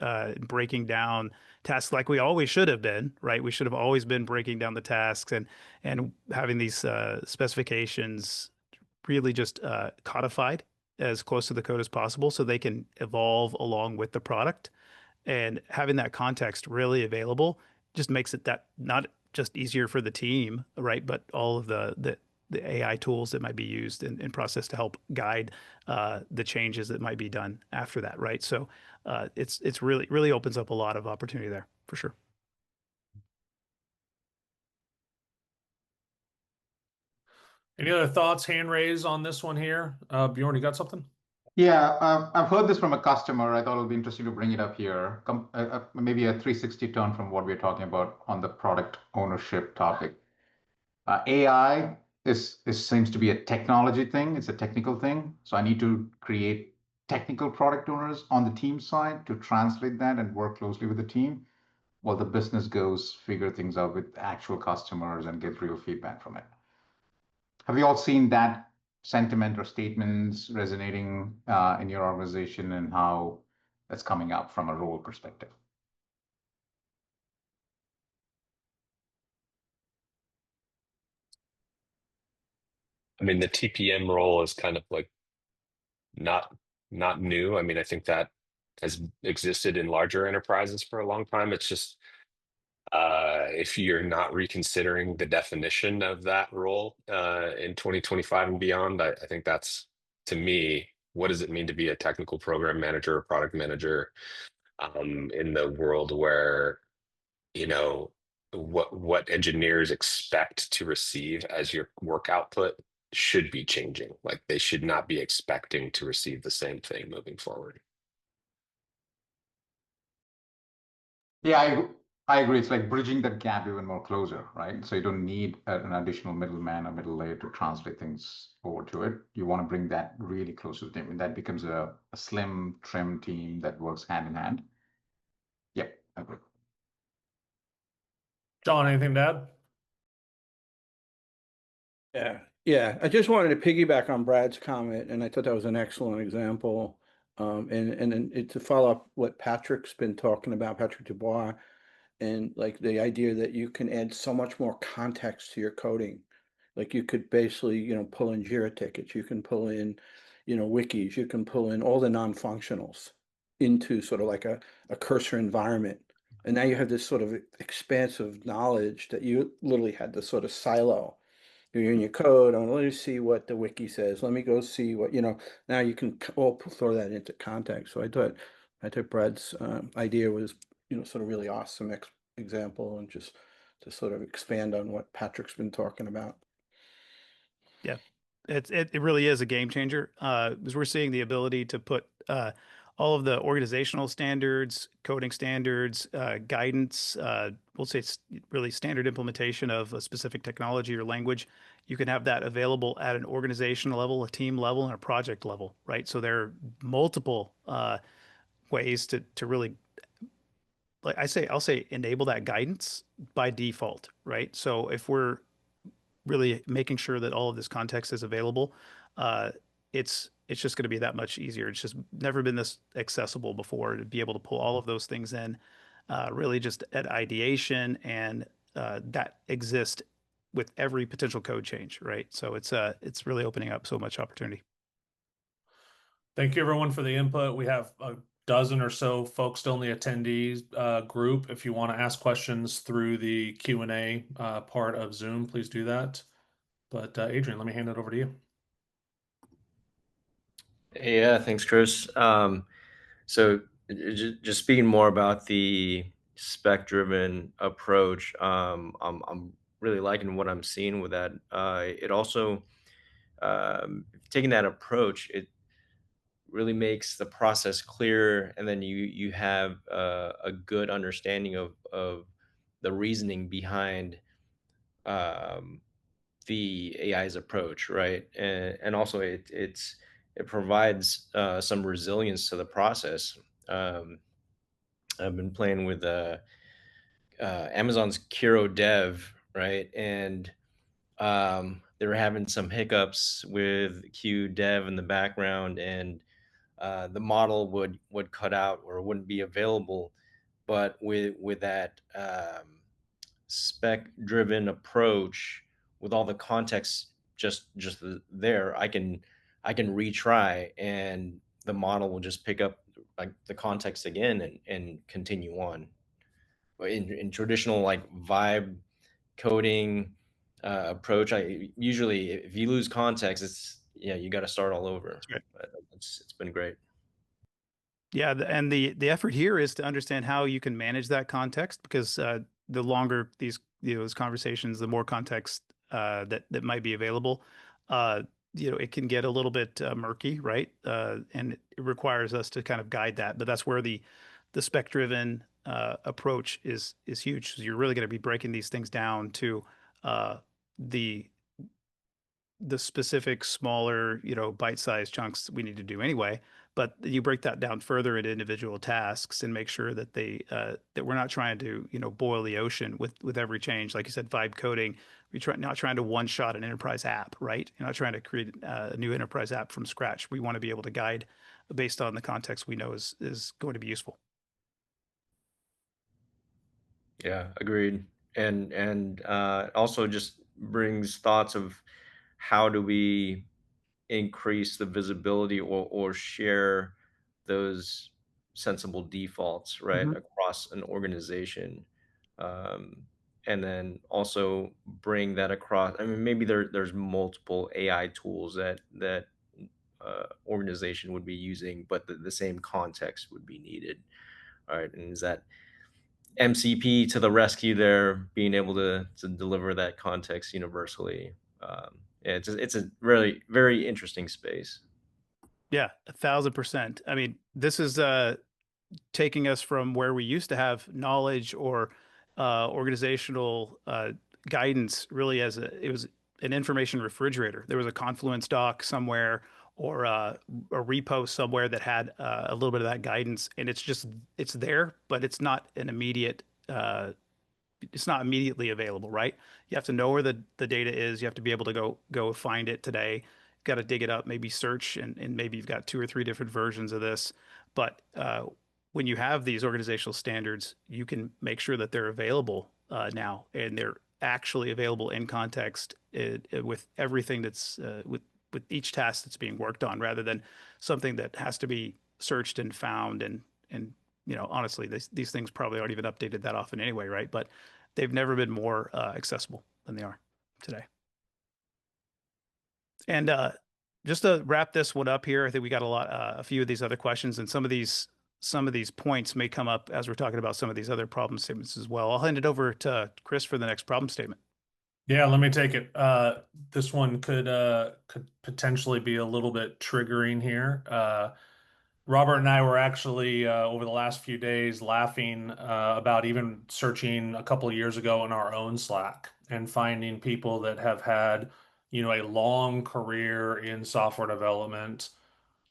breaking down tasks like we always should have been, right? We should have always been breaking down the tasks and having these specifications really just codified as close to the code as possible so they can evolve along with the product. And having that context really available just makes it that not just easier for the team, right? But all of the AI tools that might be used in process to help guide the changes that might be done after that, right? So it's really opens up a lot of opportunity there for sure. Any other thoughts, hand raise on this one here? Bjorn, you got something? Yeah, I've heard this from a customer. I thought it would be interesting to bring it up here. Maybe a 360 turn from what we're talking about on the product ownership topic. AI seems to be a technology thing. It's a technical thing. So I need to create technical product owners on the team side to translate that and work closely with the team while the business goes figure things out with actual customers and get real feedback from it. Have you all seen that sentiment or statements resonating in your organization and how that's coming up from a role perspective? I mean, the TPM role is kind of like not new. I mean, I think that has existed in larger enterprises for a long time. It's just if you're not reconsidering the definition of that role in 2025 and beyond, I think that's, to me, what does it mean to be a technical program manager or product manager in the world where, you know, what engineers expect to receive as your work output should be changing. Like they should not be expecting to receive the same thing moving forward. Yeah, I agree. It's like bridging that gap even more closer, right? So you don't need an additional middleman or middle layer to translate things over to it. You want to bring that really close to the team, and that becomes a slim, trim team that works hand in hand. Yep, I agree. John, anything to add? Yeah. I just wanted to piggyback on Brad's comment, and I thought that was an excellent example. And to follow up what Patrick's been talking about, Patrick Dubois, and like the idea that you can add so much more context to your coding. Like you could basically, pull in Jira tickets, you can pull in, wikis, you can pull in all the non-functionals into sort of like a cursor environment. And now you have this sort of expansive knowledge that you literally had to sort of silo. You're in your code. Let me see what the wiki says. Let me go see what, now you can all throw that into context. So I thought Brad's idea was, sort of really awesome example, and just to sort of expand on what Patrick's been talking about. Yeah, it really is a game changer, because we're seeing the ability to put all of the organizational standards, coding standards, guidance, we'll say it's really standard implementation of a specific technology or language. You can have that available at an organizational level, a team level, and a project level, right? So there are multiple ways to really, like I'll say enable that guidance by default, right? So if we're really making sure that all of this context is available, uh, it's just going to be that much easier. It's just never been this accessible before to be able to pull all of those things in, really just at ideation, and that exist with every potential code change, right? So it's really opening up so much opportunity. Thank you everyone for the input. We have a dozen or so folks still in the attendees group. If you want to ask questions through the Q&A part of Zoom, please do that. But Adrian, let me hand it over to you. Yeah, thanks, Chris. So just speaking more about the spec-driven approach, I'm really liking what I'm seeing with that. It also, taking that approach, it really makes the process clearer, and then you have a good understanding of the reasoning behind um, the AI's approach, right? And also it provides some resilience to the process. I've been playing with Amazon's Kiro Dev, right? And they were having some hiccups with Q Dev in the background, and the model would cut out or wouldn't be available. But with that spec driven approach, with all the context just there, I can retry, and the model will just pick up like the context again and continue on. But in traditional like vibe coding approach, I usually, if you lose context, it's, you got to start all over. That's right. But it's been great. Yeah, and the effort here is to understand how you can manage that context, because the longer these those conversations, the more context that might be available. It can get a little bit murky, right? And it requires us to kind of guide that. But that's where the spec-driven approach is huge. So you're really going to be breaking these things down to the specific smaller, bite-sized chunks we need to do anyway. But you break that down further into individual tasks and make sure that that we're not trying to, boil the ocean with every change. Like you said, vibe coding, not trying to one-shot an enterprise app, right? You're not trying to create a new enterprise app from scratch. We want to be able to guide based on the context we know is going to be useful. Yeah, agreed. And also just brings thoughts of how do we increase the visibility or share those sensible defaults, right, across an organization. And then also bring that across. I mean, maybe there's multiple AI tools that organization would be using, but the same context would be needed. All right, and is that MCP to the rescue there, being able to deliver that context universally? Yeah, it's a really very interesting space. Yeah, 1,000%. I mean, this is taking us from where we used to have knowledge or organizational guidance really as it was an information refrigerator. There was a Confluence doc somewhere or a repo somewhere that had a little bit of that guidance, and it's there, but it's not an immediate it's not immediately available, right? You have to know where the data is. You have to be able to go find it today. Got to dig it up, maybe search, and maybe you've got 2 or 3 different versions of this. But when you have these organizational standards, you can make sure that they're available now, and they're actually available in context with everything that's with each task that's being worked on, rather than something that has to be searched and found and honestly, these things probably aren't even updated that often anyway, right? But they've never been more accessible than they are today. And just to wrap this one up here, I think we got a few of these other questions, and some of these points may come up as we're talking about some of these other problem statements as well. I'll hand it over to Chris for the next problem statement. Yeah, let me take it. This one could potentially be a little bit triggering here. Robert and I were actually over the last few days laughing about even searching a couple of years ago in our own Slack and finding people that have had, a long career in software development,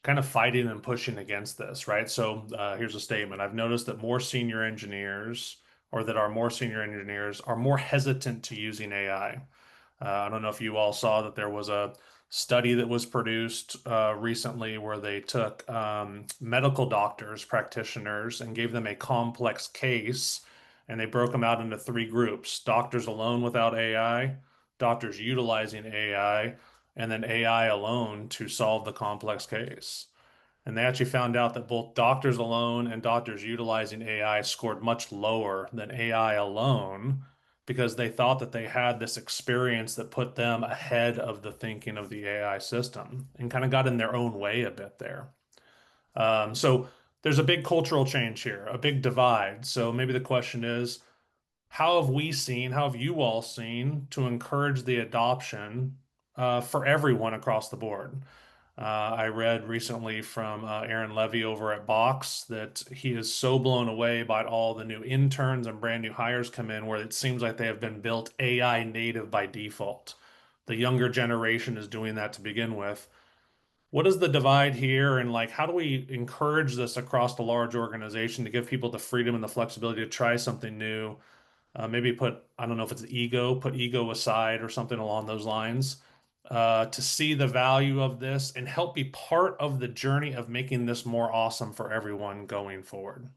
kind of fighting and pushing against this, right? So here's a statement. I've noticed that more senior engineers are more hesitant to using AI. I don't know if you all saw that there was a study that was produced recently where they took medical doctors, practitioners, and gave them a complex case, and they broke them out into 3 groups: doctors alone without AI, doctors utilizing AI, and then AI alone to solve the complex case. And they actually found out that both doctors alone and doctors utilizing AI scored much lower than AI alone because they thought that they had this experience that put them ahead of the thinking of the AI system and kind of got in their own way a bit there. So there's a big cultural change here, a big divide. So maybe the question is, how have you all seen to encourage the adoption for everyone across the board? I read recently from Aaron Levy over at Box that he is so blown away by all the new interns and brand new hires come in where it seems like they have been built AI native by default. The younger generation is doing that to begin with. What is the divide here, and like how do we encourage this across the large organization to give people the freedom and the flexibility to try something new? Maybe I don't know if it's put ego aside or something along those lines, to see the value of this and help be part of the journey of making this more awesome for everyone going forward.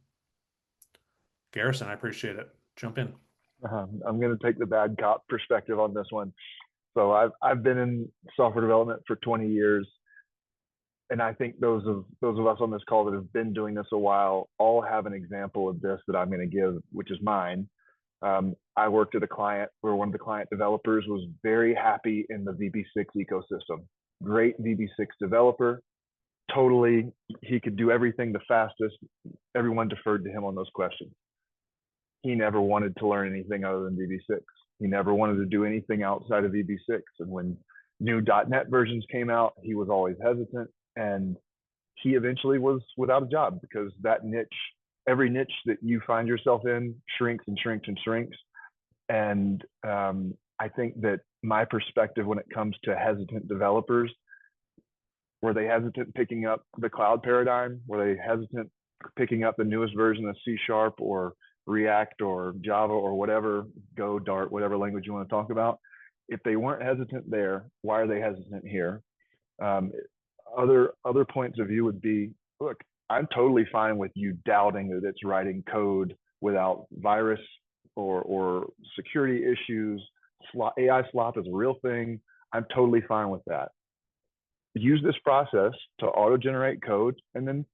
Garrison, I appreciate it. Jump in. I'm going to take the bad cop perspective on this one. So I've been in software development for 20 years. And I think those of us on this call that have been doing this a while all have an example of this that I'm going to give, which is mine. I worked at a client where one of the client developers was very happy in the VB6 ecosystem. Great VB6 developer. Totally, he could do everything the fastest. Everyone deferred to him on those questions. He never wanted to learn anything other than VB6. He never wanted to do anything outside of VB6. And when new .NET versions came out, he was always hesitant. And he eventually was without a job because that niche, every niche that you find yourself in shrinks and shrinks and shrinks. And I think that my perspective when it comes to hesitant developers, were they hesitant picking up the cloud paradigm? Were they hesitant picking up the newest version of C# or React or Java or whatever, Go, Dart, whatever language you want to talk about? If they weren't hesitant there, why are they hesitant here? Other points of view would be, look, I'm totally fine with you doubting that it's writing code without virus or security issues. AI slop is a real thing. I'm totally fine with that. use this process to auto-generate code and then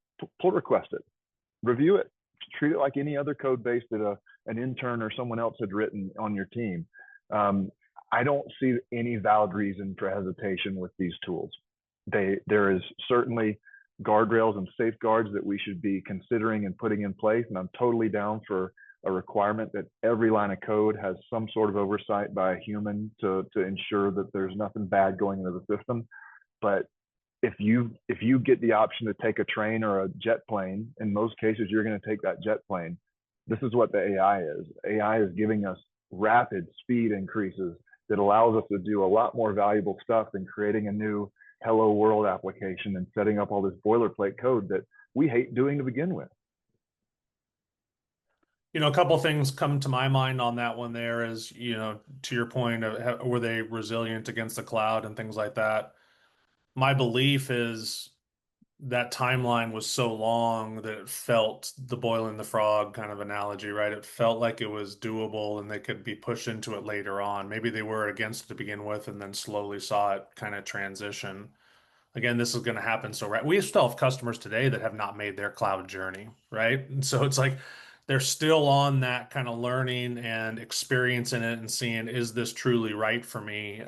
pull request it, review it, treat it like any other code base that an intern or someone else had written on your team. I don't see any valid reason for hesitation with these tools. There is certainly guardrails and safeguards that we should be considering and putting in place, and I'm totally down for a requirement that every line of code has some sort of oversight by a human to ensure that there's nothing bad going into the system. But if you get the option to take a train or a jet plane, in most cases you're going to take that jet plane. This is what the AI is. AI is giving us rapid speed increases that allows us to do a lot more valuable stuff than creating a new hello world application and setting up all this boilerplate code that we hate doing to begin with. You know, a couple things come to my mind on that one there is, you know, to your point of were they resilient against the cloud and things like that. My belief is that timeline was so long that it felt the boiling the frog kind of analogy, right? It felt like it was doable and they could be pushed into it later on. Maybe they were against it to begin with and then slowly saw it kind of transition. Again, this is going to happen. So, right, we still have customers today that have not made their cloud journey, right? And so it's like they're still on that kind of learning and experiencing it and seeing, is this truly right for me?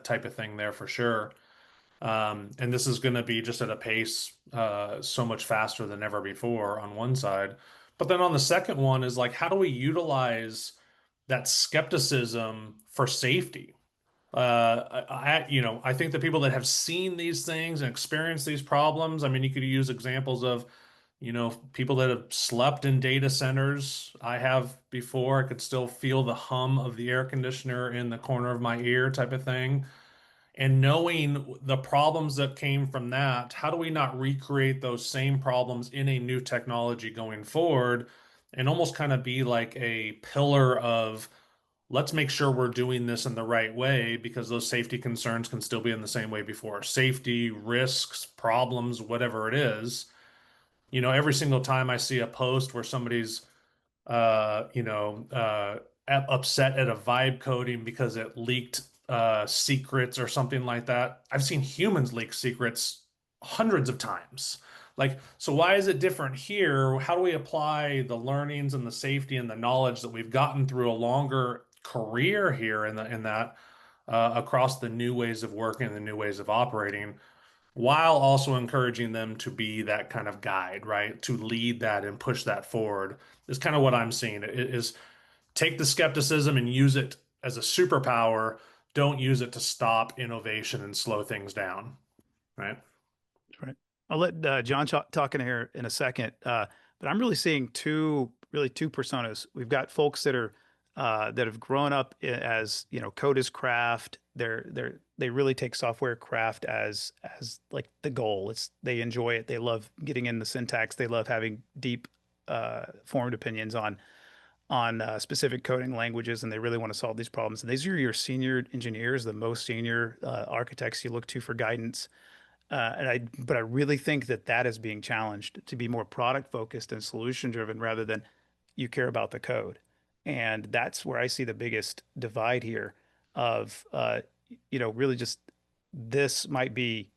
Type of thing there for sure. And this is going to be just at a pace so much faster than ever before on one side. But then on the second one is like, how do we utilize that skepticism for safety? I think the people that have seen these things and experienced these problems, I mean, you could use examples of, you know, people that have slept in data centers. I have before. I could still feel the hum of the air conditioner in the corner of my ear type of thing. And knowing the problems that came from that, how do we not recreate those same problems in a new technology going forward and almost kind of be like a pillar of let's make sure we're doing this in the right way because those safety concerns can still be in the same way before. Safety, risks, problems, whatever it is. You know, every single time I see a post where somebody's upset at a vibe coding because it leaked secrets or something like that. I've seen humans leak secrets hundreds of times. Like, so why is it different here? How do we apply the learnings and the safety and the knowledge that we've gotten through a longer career here in that across the new ways of working and the new ways of operating, while also encouraging them to be that kind of guide, right? To lead that and push that forward is kind of what I'm seeing. It is take the skepticism and use it as a superpower. Don't use it to stop innovation and slow things down, right? Right. I'll let John talk in here in a second, but I'm really seeing two personas. We've got folks that are that have grown up as, you know, code is craft. They really take software craft as like the goal. They enjoy it. They love getting in the syntax. They love having deep formed opinions on specific coding languages, and they really want to solve these problems. And these are your senior engineers, the most senior architects you look to for guidance. But I really think that is being challenged to be more product focused and solution driven rather than you care about the code. And that's where I see the biggest divide here of, really just this might be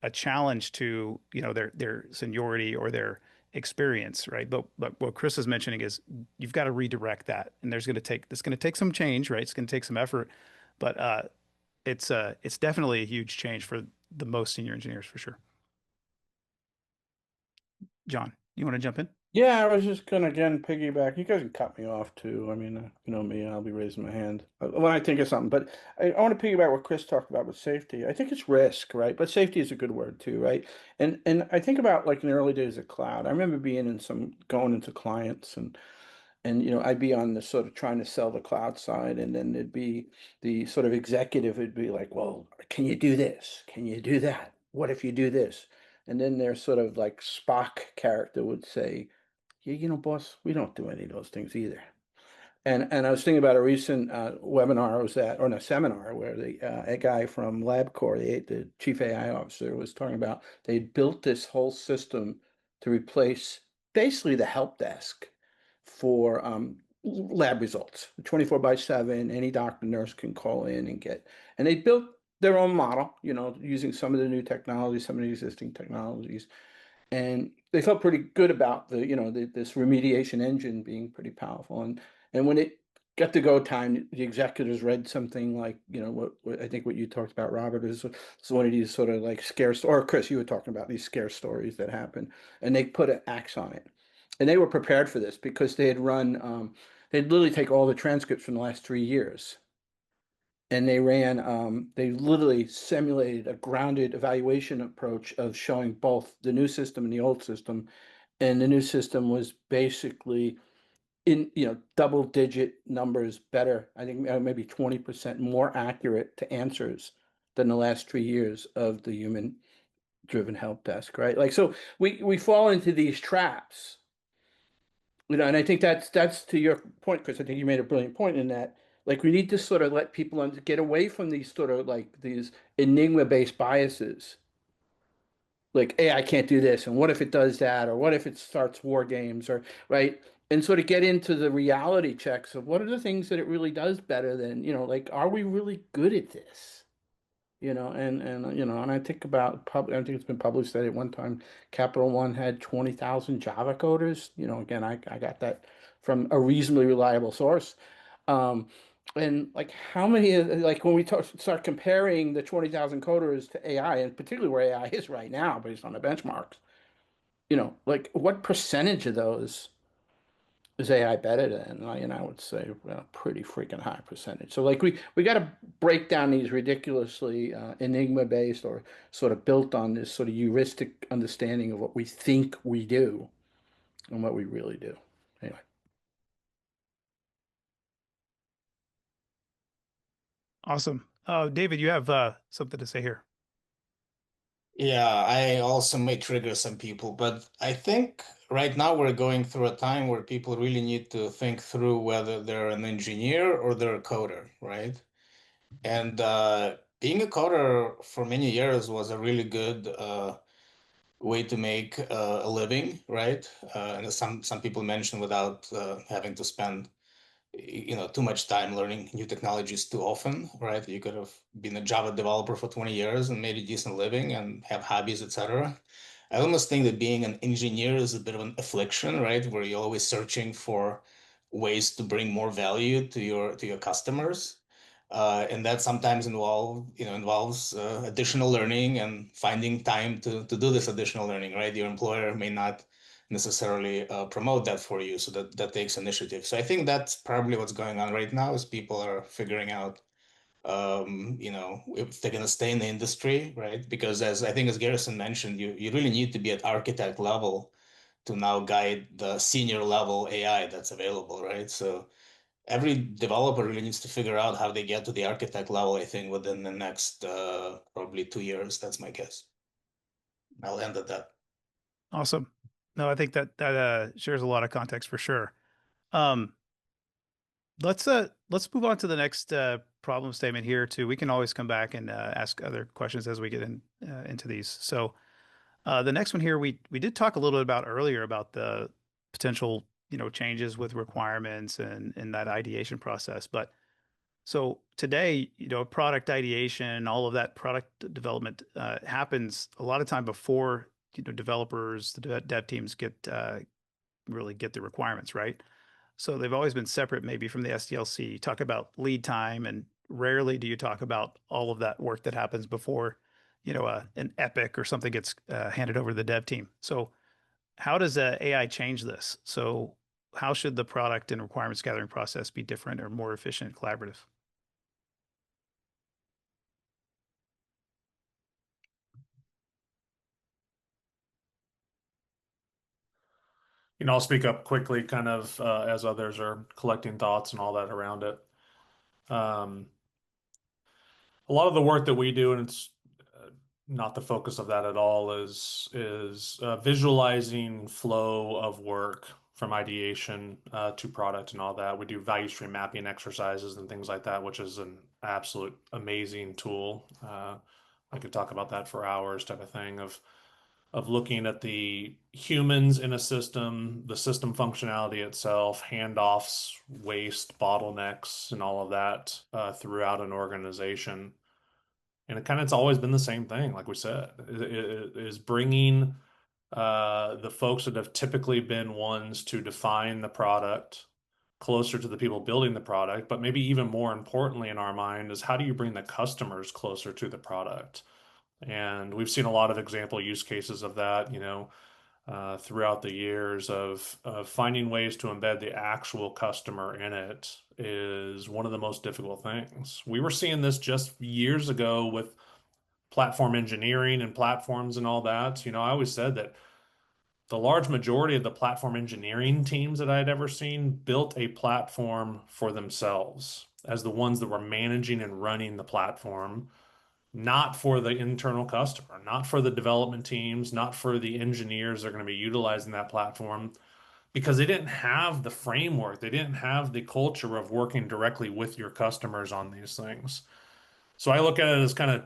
a challenge to, their seniority or their experience, right? But what Chris is mentioning is you've got to redirect that. And it's going to take some change, right? It's going to take some effort, but it's definitely a huge change for the most senior engineers for sure. John, you want to jump in? Yeah, I was just gonna again piggyback. You guys can cut me off too. I mean, you know me, I'll be raising my hand when I think of something. But I want to piggyback what Chris talked about with safety. I think it's risk, right? But safety is a good word too, right? And I think about like in the early days of cloud. I remember being in going into clients and you know, I'd be on the sort of trying to sell the cloud side, and then it'd be the sort of executive would be like, well, can you do this? Can you do that? What if you do this? And then their sort of like Spock character would say, yeah, you know, boss, we don't do any of those things either. And I was thinking about a recent webinar I was at, or no, seminar, where a guy from LabCorp, the chief AI officer, was talking about they built this whole system to replace basically the help desk for lab results, 24/7. Any doctor, nurse can call in and get. And they built their own model, using some of the new technologies, some of the existing technologies. And they felt pretty good about this remediation engine being pretty powerful. And when it got to go time, the executives read something like, what I think what you talked about, Robert, is one of these sort of like or Chris, you were talking about these scare stories that happen, and they put an axe on it. And they were prepared for this because they had they'd literally take all the transcripts from the last 3 years, and they literally simulated a grounded evaluation approach of showing both the new system and the old system. And the new system was basically in, double digit numbers better. I think maybe 20% more accurate to answers than the last 3 years of the human driven help desk, right? Like, so we fall into these traps, and I think that's to your point, Chris. I think you made a brilliant point in that. Like, we need to sort of let people get away from these sort of like these enigma-based biases. Like, AI can't do this, and what if it does that, or what if it starts war games, or right? And sort of get into the reality checks of what are the things that it really does better than, like, are we really good at this? And I think I think it's been published that at one time Capital One had 20,000 Java coders. Again, I got that from a reasonably reliable source. Um, and like, how many like, when we start comparing the 20,000 coders to AI, and particularly where AI is right now based on the benchmarks, like, what percentage of those is AI better than? I would say a pretty freaking high percentage. So like, we got to break down these ridiculously enigma based or sort of built on this sort of heuristic understanding of what we think we do and what we really do. Anyway. Awesome. David, you have something to say here. Yeah, I also may trigger some people, but I think right now we're going through a time where people really need to think through whether they're an engineer or they're a coder, right? And being a coder for many years was a really good way to make a living, right? And as some people mentioned, without having to spend too much time learning new technologies too often, right? You could have been a Java developer for 20 years and made a decent living and have hobbies, etc. I almost think that being an engineer is a bit of an affliction, right? Where you're always searching for ways to bring more value to your customers. And that sometimes involves additional learning and finding time to do this additional learning, right? Your employer may not necessarily promote that for you, so that takes initiative. So I think that's probably what's going on right now, is people are figuring out, if they're going to stay in the industry, right? Because as Garrison mentioned, you really need to be at architect level to now guide the senior level AI that's available, right? So every developer really needs to figure out how they get to the architect level, I think, within the next probably 2 years. That's my guess. I'll end at that. Awesome. No, I think that shares a lot of context for sure. Um, let's move on to the next problem statement here too. We can always come back and ask other questions as we get into these. So the next one here, we did talk a little bit about earlier about the potential changes with requirements and that ideation process. But so today, product ideation, all of that product development happens a lot of time before developers, the dev teams really get the requirements, right? So they've always been separate, maybe from the SDLC. You talk about lead time, and rarely do you talk about all of that work that happens before, an epic or something gets handed over to the dev team. So how does AI change this? So how should the product and requirements gathering process be different or more efficient and collaborative? I'll speak up quickly, kind of as others are collecting thoughts and all that around it. A lot of the work that we do, and it's not the focus of that at all, is visualizing flow of work from ideation to product and all that. We do value stream mapping exercises and things like that, which is an absolute amazing tool. I could talk about that for hours, type of thing, of looking at the humans in a system, the system functionality itself, handoffs, waste, bottlenecks, and all of that throughout an organization. And it's always been the same thing, like we said, is bringing the folks that have typically been ones to define the product closer to the people building the product. But maybe even more importantly in our mind is how do you bring the customers closer to the product? And we've seen a lot of example use cases of that, throughout the years of finding ways to embed the actual customer in it is one of the most difficult things. We were seeing this just years ago with platform engineering and platforms and all that. I always said that the large majority of the platform engineering teams that I had ever seen built a platform for themselves as the ones that were managing and running the platform, not for the internal customer, not for the development teams, not for the engineers that are going to be utilizing that platform, because they didn't have the framework, they didn't have the culture of working directly with your customers on these things. So I look at it as kind of,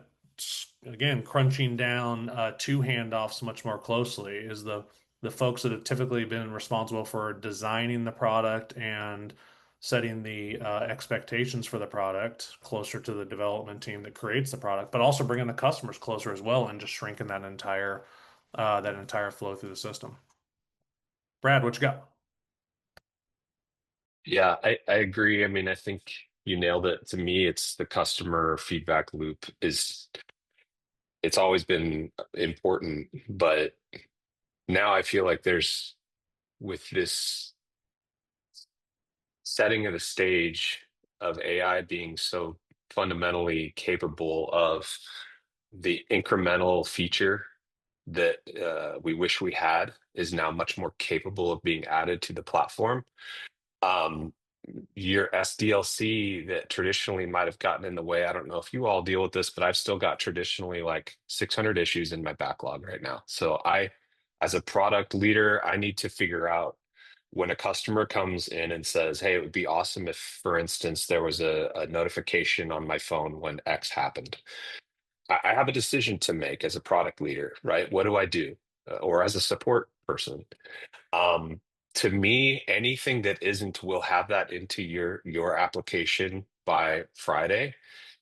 again, crunching down two handoffs much more closely is the folks that have typically been responsible for designing the product and setting the expectations for the product closer to the development team that creates the product, but also bringing the customers closer as well and just shrinking that entire flow through the system. Brad, what you got? Yeah, I agree. I mean, I think you nailed it. To me, it's the customer feedback loop it's always been important, but now I feel like there's with this setting of the stage of AI being so fundamentally capable of the incremental feature that we wish we had is now much more capable of being added to the platform. Um, your SDLC that traditionally might have gotten in the way. I don't know if you all deal with this, but I've still got traditionally like 600 issues in my backlog right now. So as a product leader, I need to figure out when a customer comes in and says, hey, it would be awesome if, for instance, there was a notification on my phone when X happened. I have a decision to make as a product leader, right? What do I do? Or as a support person. Um, to me, anything that isn't will have that into your application by Friday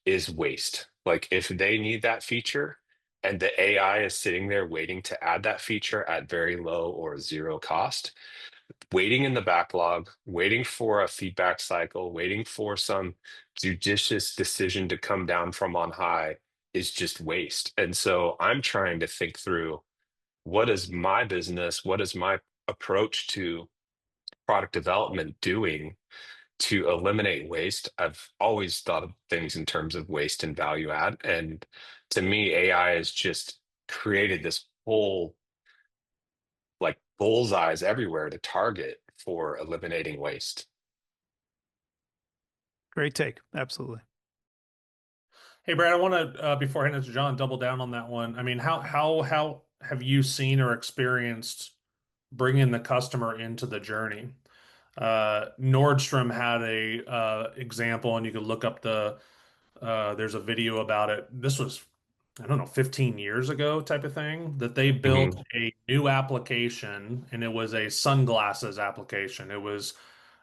is waste. Like if they need that feature and the AI is sitting there waiting to add that feature at very low or zero cost, waiting in the backlog, waiting for a feedback cycle, waiting for some judicious decision to come down from on high is just waste. And so I'm trying to think through what is my business, what is my approach to product development doing to eliminate waste. I've always thought of things in terms of waste and value add. And to me, AI has just created this whole like bullseyes everywhere to target for eliminating waste. Great take. Absolutely. Hey, Brad, I want to before I hand it to John, double down on that one. I mean, how have you seen or experienced bringing the customer into the journey? Nordstrom had a example, and you could look up there's a video about it. This was, I don't know, 15 years ago type of thing that they built Mhm. a new application, and it was a sunglasses application. It was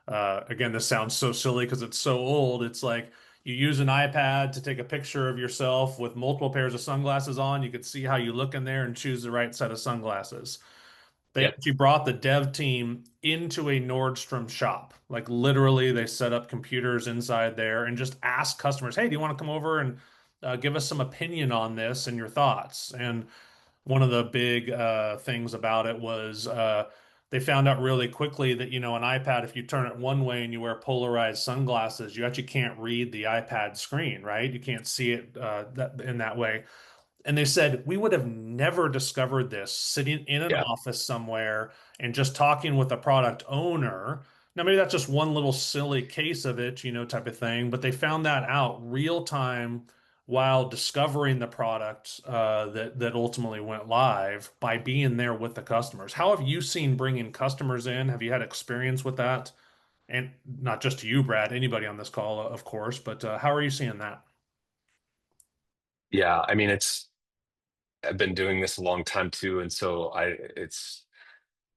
again, this sounds so silly because it's so old. It's like you use an iPad to take a picture of yourself with multiple pairs of sunglasses on. You could see how you look in there and choose the right set of sunglasses. They Yep. actually brought the dev team into a Nordstrom shop. Like literally, they set up computers inside there and just asked customers, "Hey, do you want to come over and give us some opinion on this and your thoughts?" And one of the big things about it was they found out really quickly that, an iPad, if you turn it one way and you wear polarized sunglasses, you actually can't read the iPad screen, right? You can't see it in that way. And they said, we would have never discovered this sitting in an Yeah. office somewhere and just talking with a product owner. Now, maybe that's just one little silly case of it, type of thing, but they found that out real time while discovering the product that ultimately went live by being there with the customers. How have you seen bringing customers in? Have you had experience with that? And not just to you, Brad, anybody on this call, of course, but how are you seeing that? Yeah. I mean, I've been doing this a long time too. And so it's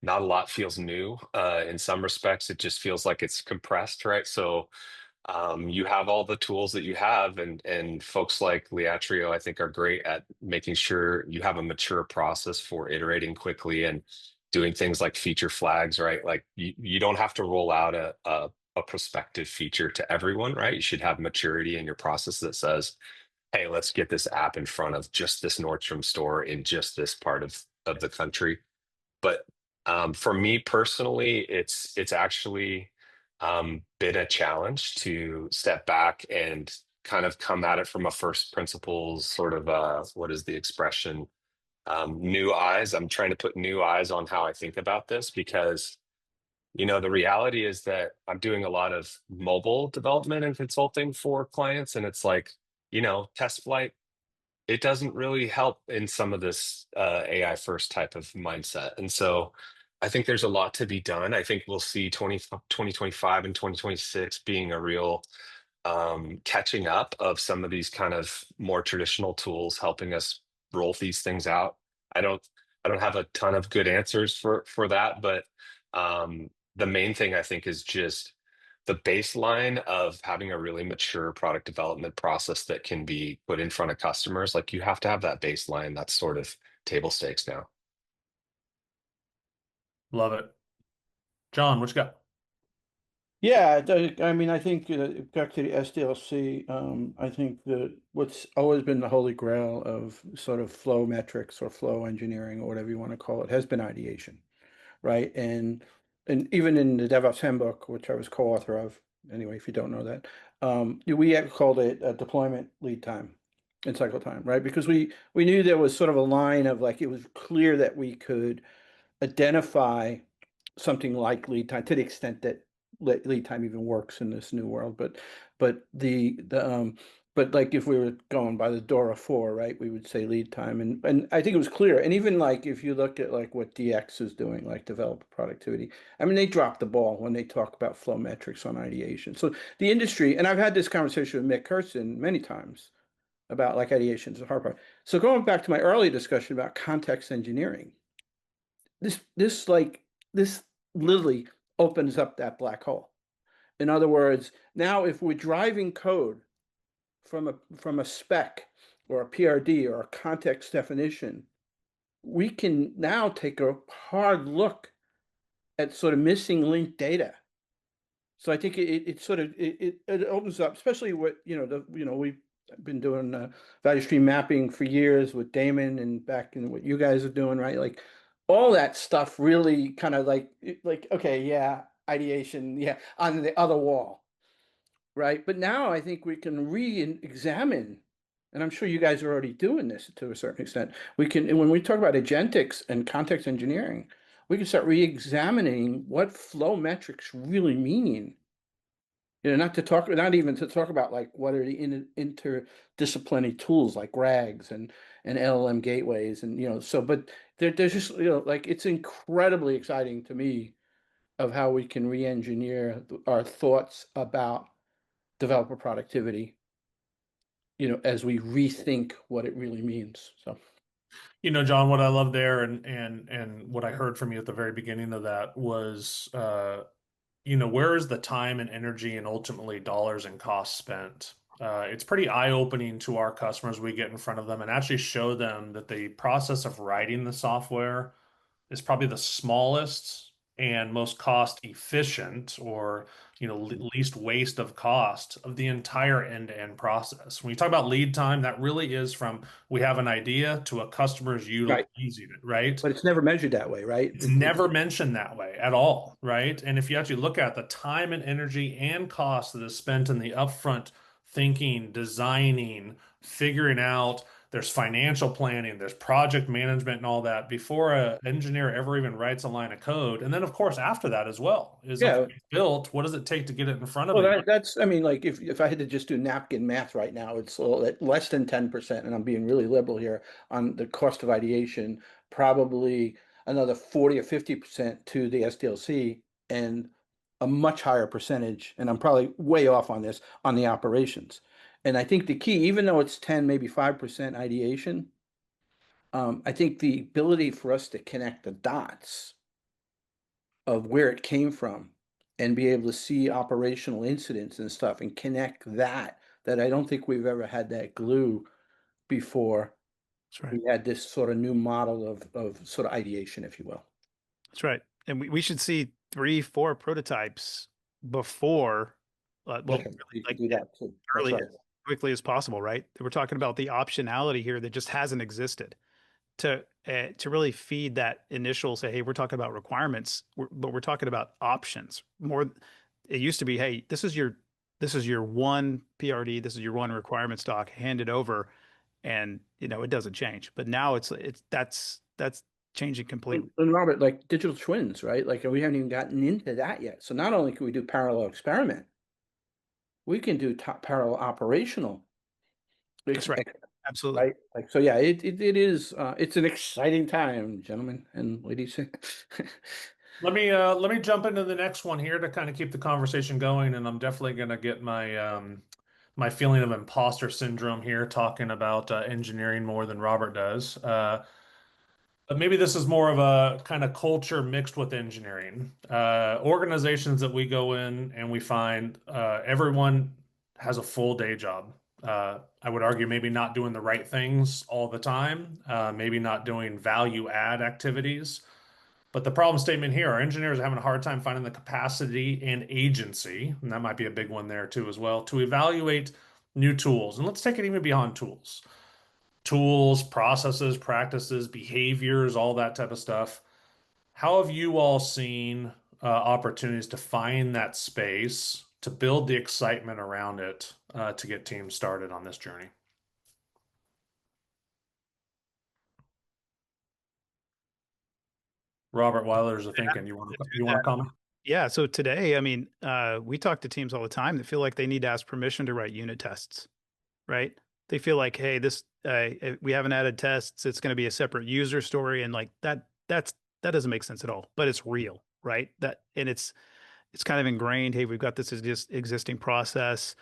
not a lot feels new. In some respects, it just feels like it's compressed, right? So you have all the tools that you have, and folks like Liatrio, I think, are great at making sure you have a mature process for iterating quickly and doing things like feature flags, right? Like you don't have to roll out a prospective feature to everyone, right? You should have maturity in your process that says, hey, let's get this app in front of just this Nordstrom store in just this part of the country. But for me personally, it's actually been a challenge to step back and kind of come at it from a first principles sort of what is the expression? New eyes. I'm trying to put new eyes on how I think about this because the reality is that I'm doing a lot of mobile development and consulting for clients, and it's like, test flight, it doesn't really help in some of this AI first type of mindset. And so I think there's a lot to be done. I think we'll see 2025 and 2026 being a real catching up of some of these kind of more traditional tools helping us roll these things out. I don't I don't have a ton of good answers for that, but the main thing I think is just the baseline of having a really mature product development process that can be put in front of customers. Like you have to have that baseline. That's sort of table stakes now. Love it. John, what you got? Yeah, I mean, I think back to the SDLC, I think that what's always been the holy grail of sort of flow metrics or flow engineering or whatever you want to call it has been ideation, right? And even in the DevOps Handbook, which I was co-author of, anyway, if you don't know that, we had called it a deployment lead time and cycle time, right? Because we knew there was sort of a line of like it was clear that we could identify something like lead time to the extent that lead time even works in this new world. But like if we were going by the DORA 4, right, we would say lead time. And I think it was clear. And even like if you look at like what DX is doing, like developer productivity, I mean, they dropped the ball when they talk about flow metrics on ideation. So the industry, and I've had this conversation with Mick Kirsten many times about like ideation is the hard part. So going back to my earlier discussion about context engineering, this literally opens up that black hole. In other words, now if we're driving code from a spec or a PRD or a context definition, we can now take a hard look at sort of missing linked data. So I think it sort of it opens up, especially what we've been doing value stream mapping for years with Damon and back in what you guys are doing, right? Like all that stuff really kind of like okay, yeah, ideation, yeah, on the other wall, right? But now I think we can re-examine, and I'm sure you guys are already doing this to a certain extent. We can, and when we talk about agentics and context engineering, we can start re-examining what flow metrics really mean. Not even to talk about like what are the interdisciplinary tools like RAGs and LLM gateways and so, but there's just like it's incredibly exciting to me of how we can re-engineer our thoughts about developer productivity, as we rethink what it really means. So. John, what I love there and what I heard from you at the very beginning of that was where is the time and energy and ultimately dollars and costs spent? It's pretty eye-opening to our customers. We get in front of them and actually show them that the process of writing the software is probably the smallest and most cost efficient or least waste of cost of the entire end-to-end process. When you talk about lead time, that really is from we have an idea to a customer's Right. using it, right? But it's never measured that way, right? It's never mentioned that way at all, right? And if you actually look at the time and energy and cost that is spent in the upfront thinking, designing, figuring out, there's financial planning, there's project management and all that before an engineer ever even writes a line of code. And then, of course, after that as well is Yeah. okay, built. What does it take to get it in front of Well, you? that's, I mean, like if I had to just do napkin math right now, it's less than 10%, and I'm being really liberal here on the cost of ideation, probably another 40 or 50% to the SDLC, and a much higher percentage, and I'm probably way off on this, on the operations. And I think the key, even though it's 10, maybe 5% ideation, I think the ability for us to connect the dots of where it came from and be able to see operational incidents and stuff and connect that I don't think we've ever had that glue before. That's right. We had this sort of new model of sort of ideation, if you will. That's right. And we should see 3, 4 prototypes before, well, Okay, you can like do that too. That's early right. as quickly as possible, right? We're talking about the optionality here that just hasn't existed to really feed that initial say, hey, we're talking about requirements, but we're talking about options more. It used to be, hey, this is your one PRD, this is your one requirement stock, hand it over, and it doesn't change. But now that's changing completely. And Robert, like digital twins, right? Like we haven't even gotten into that yet. So not only can we do parallel experiment, we can do parallel operational. That's right. Absolutely. Right. Like so, yeah. It is. It's an exciting time, gentlemen and ladies. Let me jump into the next one here to kind of keep the conversation going, and I'm definitely going to get my feeling of imposter syndrome here, talking about engineering more than Robert does. But maybe this is more of a kind of culture mixed with engineering. Organizations that we go in and we find everyone has a full day job. I would argue maybe not doing the right things all the time, maybe not doing value add activities. But the problem statement here, our engineers are having a hard time finding the capacity and agency, and that might be a big one there too as well, to evaluate new tools. And let's take it even beyond tools. Tools, processes, practices, behaviors, all that type of stuff. How have you all seen opportunities to find that space, to build the excitement around it, to get teams started on this journey? Robert, while there's a thinking, you want to comment? Yeah. So today, I mean, we talk to teams all the time that feel like they need to ask permission to write unit tests, right? They feel like, hey, this we haven't added tests. It's going to be a separate user story, and like that doesn't make sense at all. But it's real, right? And it's kind of ingrained. Hey, we've got this existing process.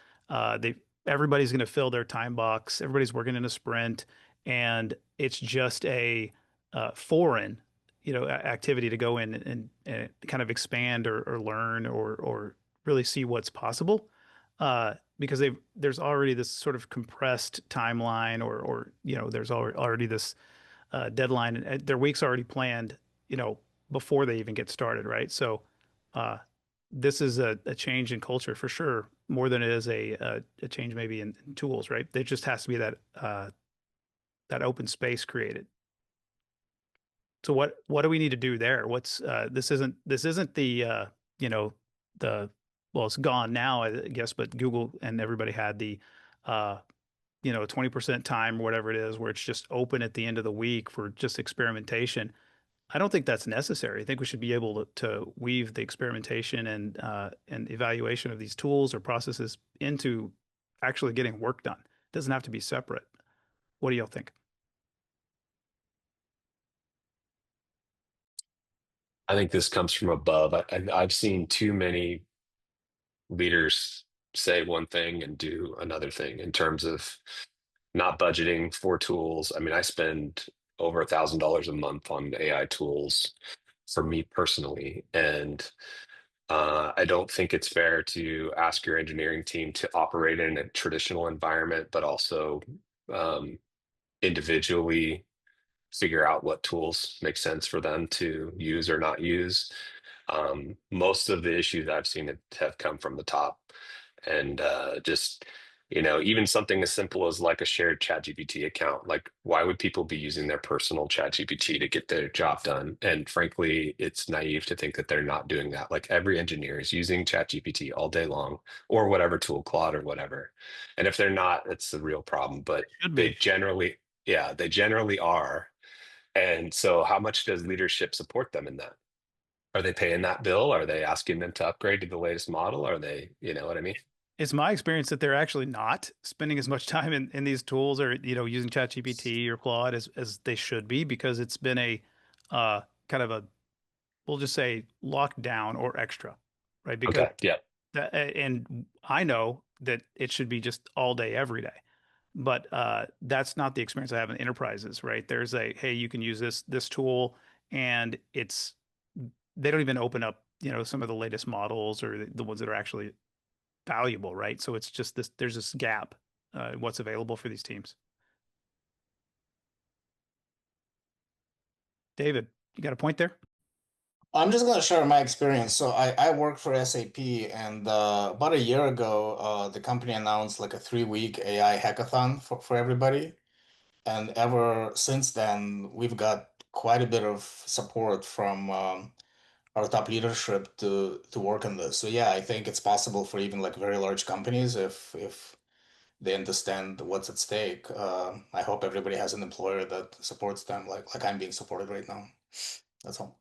Everybody's going to fill their time box. Everybody's working in a sprint, and it's just a foreign, activity to go in and kind of expand or learn or really see what's possible. Because there's already this sort of compressed timeline, or there's already this deadline, and their week's already planned, before they even get started, right? So this is a change in culture for sure, more than it is a change maybe in tools, right? There just has to be that open space created. So what do we need to do there? This isn't the well, it's gone now, I guess, but Google and everybody had the 20% time or whatever it is, where it's just open at the end of the week for just experimentation. I don't think that's necessary. I think we should be able to weave the experimentation and evaluation of these tools or processes into actually getting work done. It doesn't have to be separate. What do y'all think? I think this comes from above. I've seen too many leaders say one thing and do another thing in terms of not budgeting for tools. I mean, I spend over $1,000 a month on AI tools for me personally, and I don't think it's fair to ask your engineering team to operate in a traditional environment, but also individually figure out what tools make sense for them to use or not use. Most of the issues I've seen have come from the top, and just even something as simple as like a shared ChatGPT account. Like, why would people be using their personal ChatGPT to get their job done? And frankly, it's naive to think that they're not doing that. Like, every engineer is using ChatGPT all day long, or whatever tool, Claude or whatever. And if they're not, it's a real problem. But Should they be. generally, yeah, they generally are. And so, how much does leadership support them in that? Are they paying that bill? Are they asking them to upgrade to the latest model? Are they, you know what I mean? It's my experience that they're actually not spending as much time in these tools, or using ChatGPT or Claude as they should be, because it's been a kind of a, we'll just say, lockdown or extra, right? Because Okay. Yeah. and I know that it should be just all day, every day. But that's not the experience I have in enterprises, right? There's hey, you can use this tool, and they don't even open up some of the latest models or the ones that are actually valuable, right? So it's just there's this gap in what's available for these teams. David, you got a point there? I'm just gonna share my experience. So I work for SAP, and about a year ago, the company announced like a 3-week AI hackathon for everybody. And ever since then, we've got quite a bit of support from our top leadership to work on this. So yeah, I think it's possible for even like very large companies if they understand what's at stake. I hope everybody has an employer that supports them like I'm being supported right now. That's all.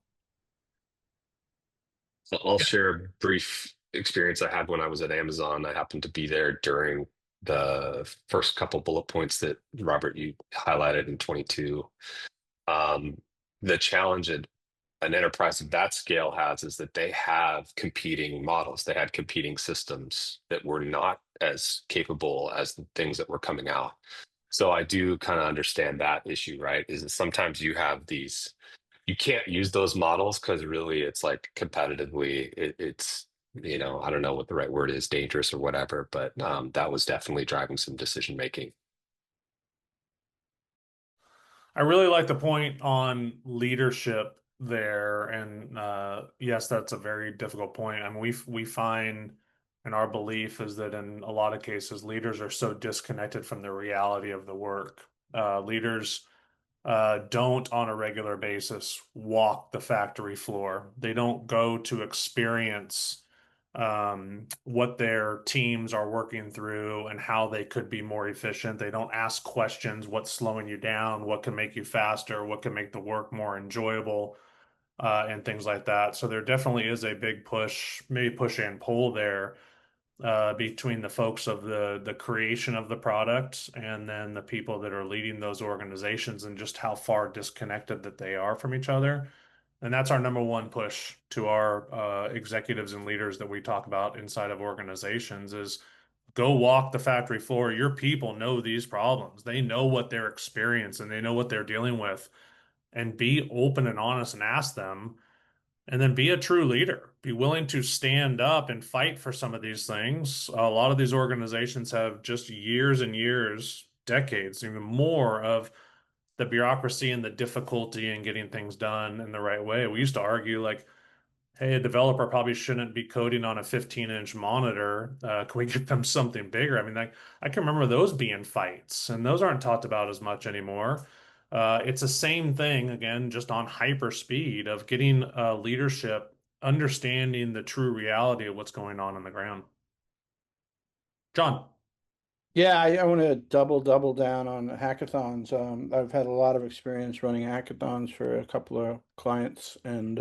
So I'll share a brief experience I had when I was at Amazon. I happened to be there during the first couple bullet points that Robert you highlighted in 22. The challenge that an enterprise of that scale has is that they have competing models. They had competing systems that were not as capable as the things that were coming out. So I do kind of understand that issue, right? Is that sometimes you have these, you can't use those models because really it's like competitively, it's, I don't know what the right word is, dangerous or whatever, but that was definitely driving some decision making. I really like the point on leadership there, and yes, that's a very difficult point. I mean, we find, and our belief is that in a lot of cases, leaders are so disconnected from the reality of the work. Leaders don't on a regular basis walk the factory floor. They don't go to experience what their teams are working through and how they could be more efficient. They don't ask questions, what's slowing you down, what can make you faster, what can make the work more enjoyable, and things like that. So there definitely is a big push, maybe push and pull there between the folks of the creation of the product and then the people that are leading those organizations and just how far disconnected that they are from each other. And that's our number one push to our executives and leaders that we talk about inside of organizations is go walk the factory floor. Your people know these problems. They know what they're experiencing. They know what they're dealing with. And be open and honest and ask them. And then be a true leader. Be willing to stand up and fight for some of these things. A lot of these organizations have just years and years, decades, even more of the bureaucracy and the difficulty in getting things done in the right way. We used to argue like, hey, a developer probably shouldn't be coding on a 15-inch monitor. Can we get them something bigger? I mean, I can remember those being fights, and those aren't talked about as much anymore. It's the same thing, again, just on hyper speed of getting leadership, understanding the true reality of what's going on the ground. John. Yeah, I want to double down on hackathons. I've had a lot of experience running hackathons for a couple of clients, and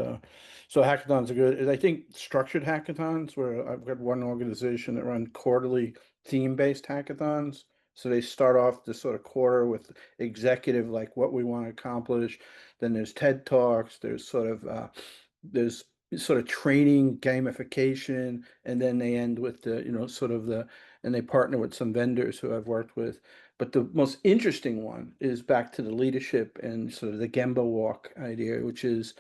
so hackathons are good. I think structured hackathons, where I've got one organization that run quarterly theme-based hackathons. So they start off the sort of quarter with executive, like what we want to accomplish. Then there's TED Talks. There's sort of training, gamification, and then they end with the sort of the and they partner with some vendors who I've worked with. But the most interesting one is back to the leadership and sort of the Gemba walk idea, which is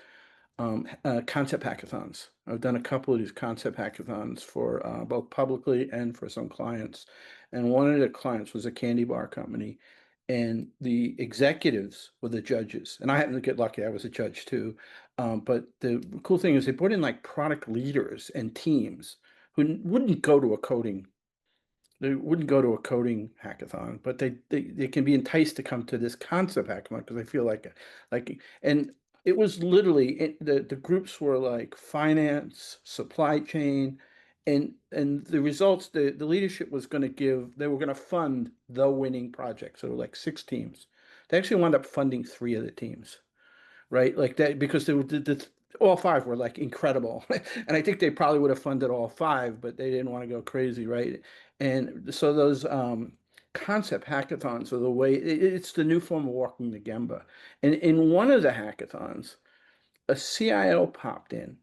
concept hackathons. I've done a couple of these concept hackathons for both publicly and for some clients. And one of the clients was a candy bar company. And the executives were the judges. And I happened to get lucky. I was a judge too. But the cool thing is they put in like product leaders and teams who wouldn't go to a coding hackathon, but they can be enticed to come to this concept hackathon because they feel and it was literally the groups were like finance, supply chain, and the results the leadership was going to give. They were going to fund the winning project. So like 6 teams. They actually wound up funding 3 of the teams, right? Like that because they were all 5 were like incredible, and I think they probably would have funded all 5, but they didn't want to go crazy, right? And so those concept hackathons are the way it's the new form of walking the Gemba. And in one of the hackathons, a CIO popped in,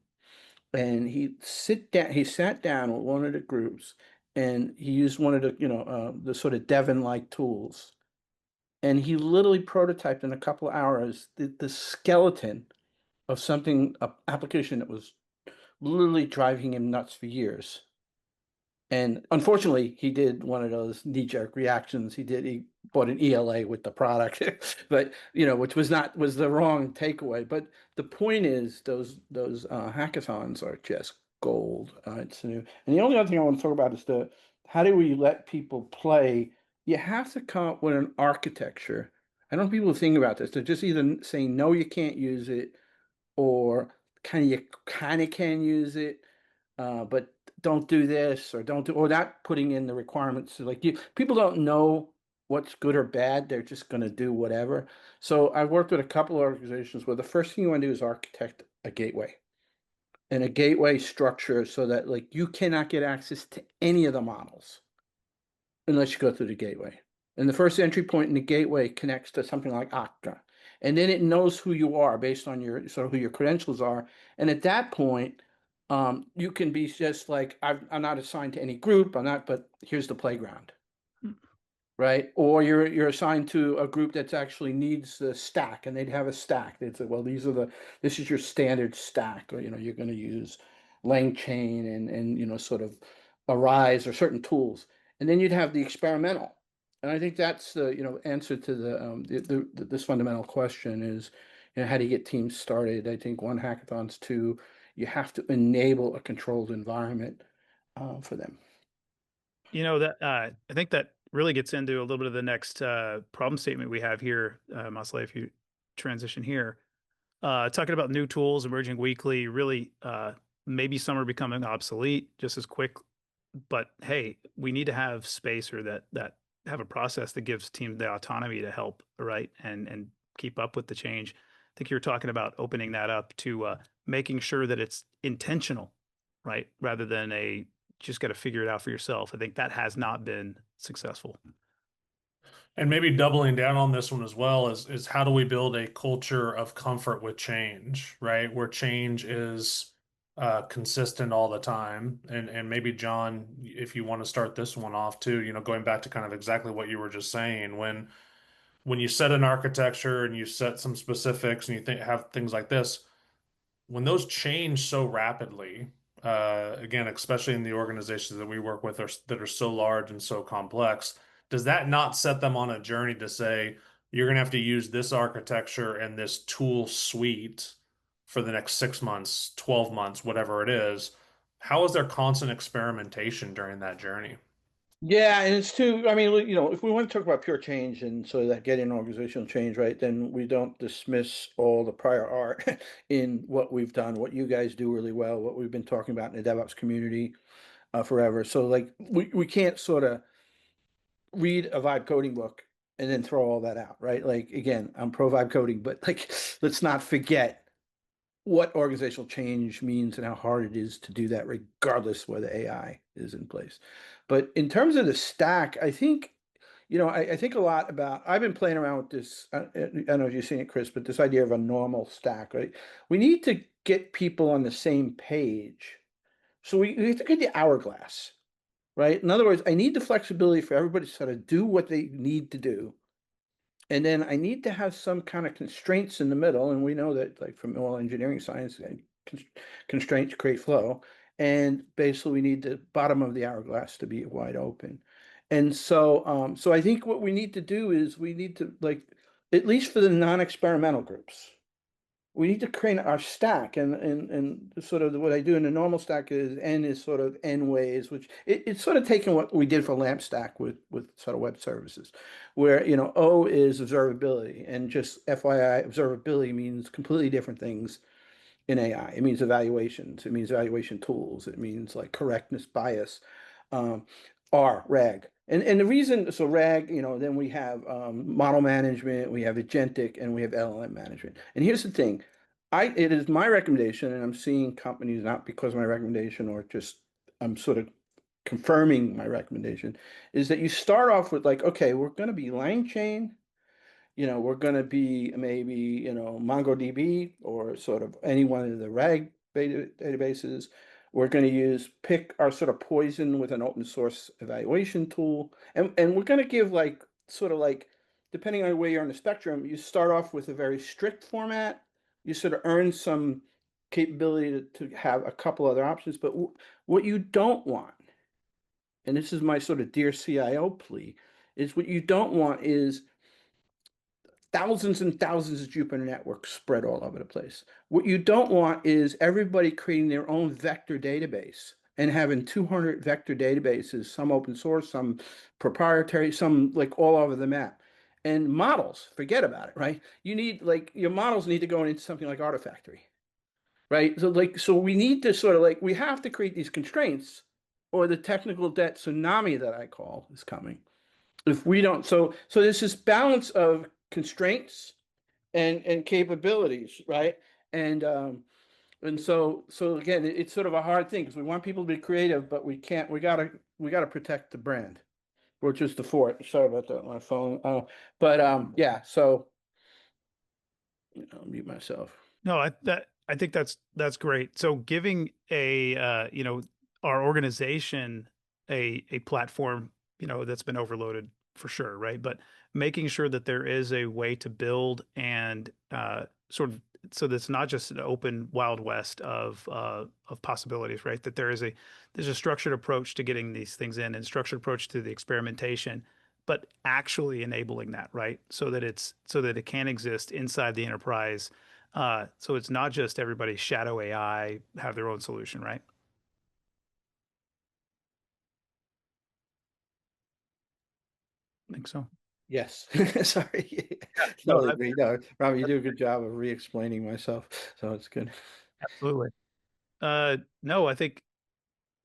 and he sat down with one of the groups, and he used one of the sort of Devon-like tools, and he literally prototyped in a couple of hours the skeleton of an application that was literally driving him nuts for years. And unfortunately, he did one of those knee-jerk reactions. He bought an ELA with the product, but which was the wrong takeaway. But the point is, those hackathons are just gold. It's new. And the only other thing I want to talk about is how do we let people play? You have to come up with an architecture. I don't know if people think about this. They're just either saying no, you can't use it, or you kind of can use it, but don't do this, or don't do, or not putting in the requirements. So like people don't know what's good or bad. They're just going to do whatever. So I've worked with a couple of organizations where the first thing you want to do is architect a gateway and a gateway structure so that like you cannot get access to any of the models unless you go through the gateway. And the first entry point in the gateway connects to something like Okta. And then it knows who you are based on your sort of who your credentials are. And at that point, you can be just like, I'm not assigned to any group, but here's the playground. Right? Or you're assigned to a group that's actually needs the stack, and they'd have a stack. They'd say, well, this is your standard stack, or you're going to use LangChain and sort of Arise or certain tools. And then you'd have the experimental. And I think that's the answer to this fundamental question is, how do you get teams started? I think one hackathon's two, you have to enable a controlled environment for them. That I think that really gets into a little bit of the next problem statement we have here, Masley, if you transition here. Talking about new tools emerging weekly, really maybe some are becoming obsolete just as quick, but hey, we need to have space or that have a process that gives teams the autonomy to help, right? And keep up with the change. I think you're talking about opening that up to making sure that it's intentional, right? Rather than just got to figure it out for yourself. I think that has not been successful. And maybe doubling down on this one as well is how do we build a culture of comfort with change, right? Where change is consistent all the time. And maybe John, if you want to start this one off too, going back to kind of exactly what you were just saying, when you set an architecture and you set some specifics and you have things like this, when those change so rapidly, again, especially in the organizations that we work with that are so large and so complex, does that not set them on a journey to say, you're going to have to use this architecture and this tool suite for the next 6 months, 12 months, whatever it is? How is there constant experimentation during that journey? Yeah, and it's too, I mean, if we want to talk about pure change and so that getting organizational change, right, then we don't dismiss all the prior art in what we've done, what you guys do really well, what we've been talking about in the DevOps community forever. So like we can't sort of read a vibe coding book and then throw all that out, right? Like again, I'm pro vibe coding, but like let's not forget what organizational change means and how hard it is to do that, regardless whether AI is in place. But in terms of the stack, I think, I think a lot about, I've been playing around with this, I don't know if you've seen it, Chris, but this idea of a normal stack, right? We need to get people on the same page. So we have to get the hourglass, right? In other words, I need the flexibility for everybody to sort of do what they need to do. And then I need to have some kind of constraints in the middle. And we know that like from all engineering science, constraints create flow. And basically we need the bottom of the hourglass to be wide open. And so I think what we need to do is we need to like, at least for the non-experimental groups, we need to create our stack and sort of what I do in the normal stack is N is sort of N ways, which it's sort of taking what we did for LAMP stack with sort of web services, where O is observability, and just FYI, observability means completely different things in AI. It means evaluations, it means evaluation tools, it means like correctness bias, R, RAG. And the reason, so RAG, then we have model management, we have agentic, and we have LLM management. And here's the thing, it is my recommendation, and I'm seeing companies, not because of my recommendation or just I'm sort of confirming my recommendation, is that you start off with like, okay, we're going to be LangChain, we're going to be maybe, MongoDB or sort of any one of the RAG databases. We're going to pick our sort of poison with an open source evaluation tool. And we're going to give like, sort of like, depending on where you're on the spectrum, you start off with a very strict format. You sort of earn some capability to have a couple other options. But what you don't want, and this is my sort of dear CIO plea, is what you don't want is thousands and thousands of Jupyter networks spread all over the place. What you don't want is everybody creating their own vector database and having 200 vector databases, some open source, some proprietary, some like all over the map. And models, forget about it, right? You need like your models need to go into something like Artifactory, right? So we need to sort of like we have to create these constraints, or the technical debt tsunami that I call is coming. If we don't, so there's this balance of constraints and capabilities, right? And so again, it's sort of a hard thing because we want people to be creative, but we can't. We gotta protect the brand, which is the fort. Sorry about that, my phone. But yeah. So I'll mute myself. No, I think that's great. So giving a our organization a platform, that's been overloaded for sure, right? But making sure that there is a way to build and sort of so that's not just an open wild west of possibilities, right? That there's a structured approach to getting these things in and structured approach to the experimentation, but actually enabling that, right? So that it can exist inside the enterprise. So it's not just everybody shadow AI have their own solution, right? I think so. Yes. Sorry. No, Totally agree. No, Rob, you do a good job of re-explaining myself, so it's good. absolutely. No, I think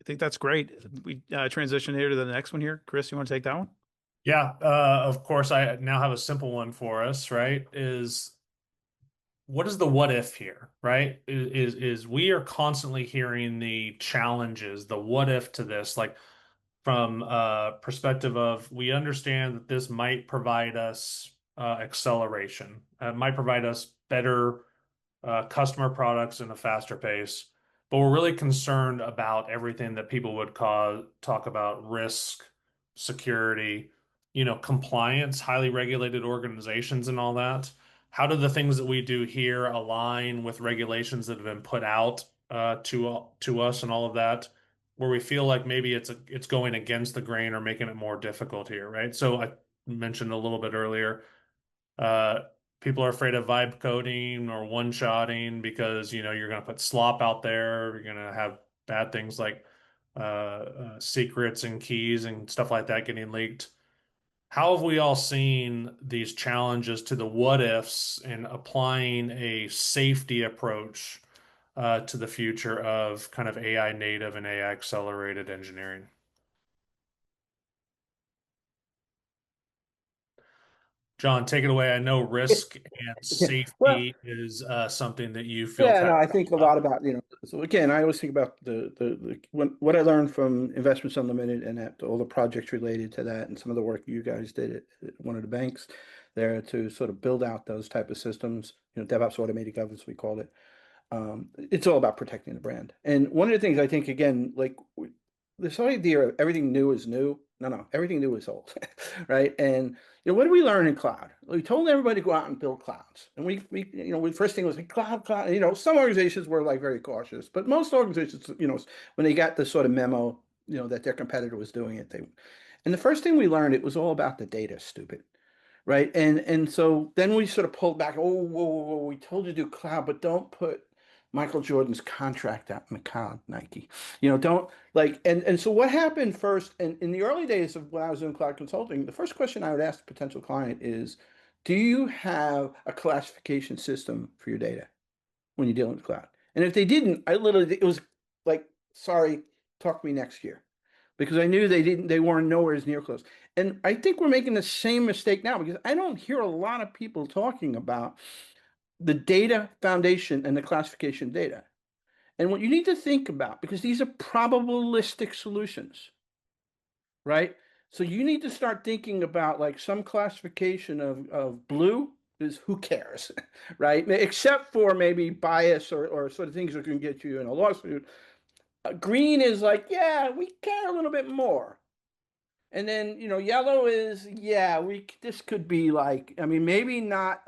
that's great. We transition here to the next one here. Chris, you want to take that one? Yeah, of course, I now have a simple one for us, right? Is what is the what if here, right? Is we are constantly hearing the challenges, the what if to this, like from perspective of we understand that this might provide us acceleration, might provide us better customer products in a faster pace. But we're really concerned about everything that people would talk about risk, security, compliance, highly regulated organizations and all that. How do the things that we do here align with regulations that have been put out to us and all of that, where we feel like maybe it's going against the grain or making it more difficult here, right? So I mentioned a little bit earlier, uh, people are afraid of vibe coding or one-shotting because you're going to put slop out there. You're going to have bad things like secrets and keys and stuff like that getting leaked. How have we all seen these challenges to the what ifs and applying a safety approach to the future of kind of AI native and AI accelerated engineering? John, take it away. I know risk and Well, safety is something that you feel yeah, no, passionate I think a about. lot about, so again, I always think about what I learned from Investments Unlimited and that all the projects related to that and some of the work you guys did at one of the banks there to sort of build out those type of systems, DevOps automated governance, we called it. It's all about protecting the brand. And one of the things I think, again, like this whole idea of everything new is new. No, everything new is old, right? And what did we learn in cloud? We told everybody to go out and build clouds, and we first thing was like cloud. Some organizations were like very cautious, but most organizations, when they got the sort of memo, that their competitor was doing it, and the first thing we learned, it was all about the data, stupid. Right. And so then we sort of pulled back. Oh, whoa, whoa, whoa, we told you to do cloud, but don't put Michael Jordan's contract out in the cloud, Nike. Don't like and so what happened first, and in the early days of when I was doing cloud consulting, the first question I would ask a potential client is, do you have a classification system for your data when you're dealing with cloud? And if they didn't, it was like, sorry, talk to me next year. Because I knew they weren't nowhere near close. And I think we're making the same mistake now because I don't hear a lot of people talking about the data foundation and the classification data. And what you need to think about, because these are probabilistic solutions, right? So you need to start thinking about like some classification of blue is who cares, right? Except for maybe bias or sort of things that can get you in a lawsuit. Green is like, yeah, we care a little bit more. And then, yellow is, yeah, this could be like, I mean, maybe not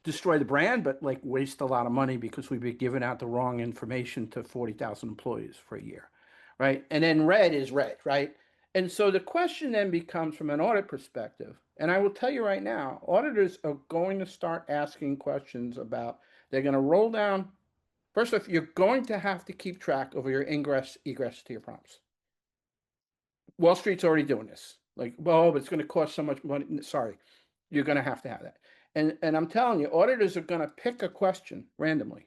destroy the brand, but like waste a lot of money because we've been giving out the wrong information to 40,000 employees for a year, right? And then red is red, right? And so the question then becomes from an audit perspective, and I will tell you right now, auditors are going to start asking questions about, they're going to roll down. First off, you're going to have to keep track of your ingress, egress to your prompts. Wall Street's already doing this. Like, well, but it's going to cost so much money. Sorry, you're going to have that. And I'm telling you, auditors are going to pick a question randomly,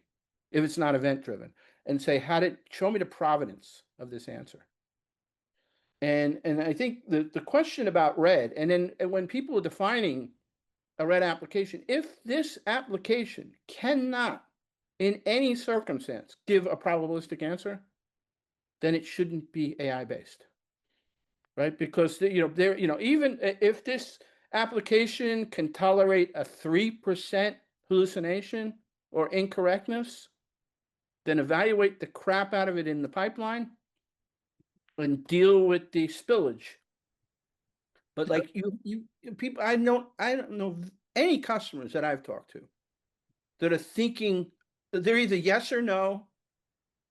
if it's not event driven, and say, show me the provenance of this answer. And I think the question about red, and then when people are defining a red application, if this application cannot in any circumstance give a probabilistic answer, then it shouldn't be AI based, right? Because even if this application can tolerate a 3% hallucination or incorrectness, then evaluate the crap out of it in the pipeline and deal with the spillage. But like you people, I don't know any customers that I've talked to that are thinking they're either yes or no,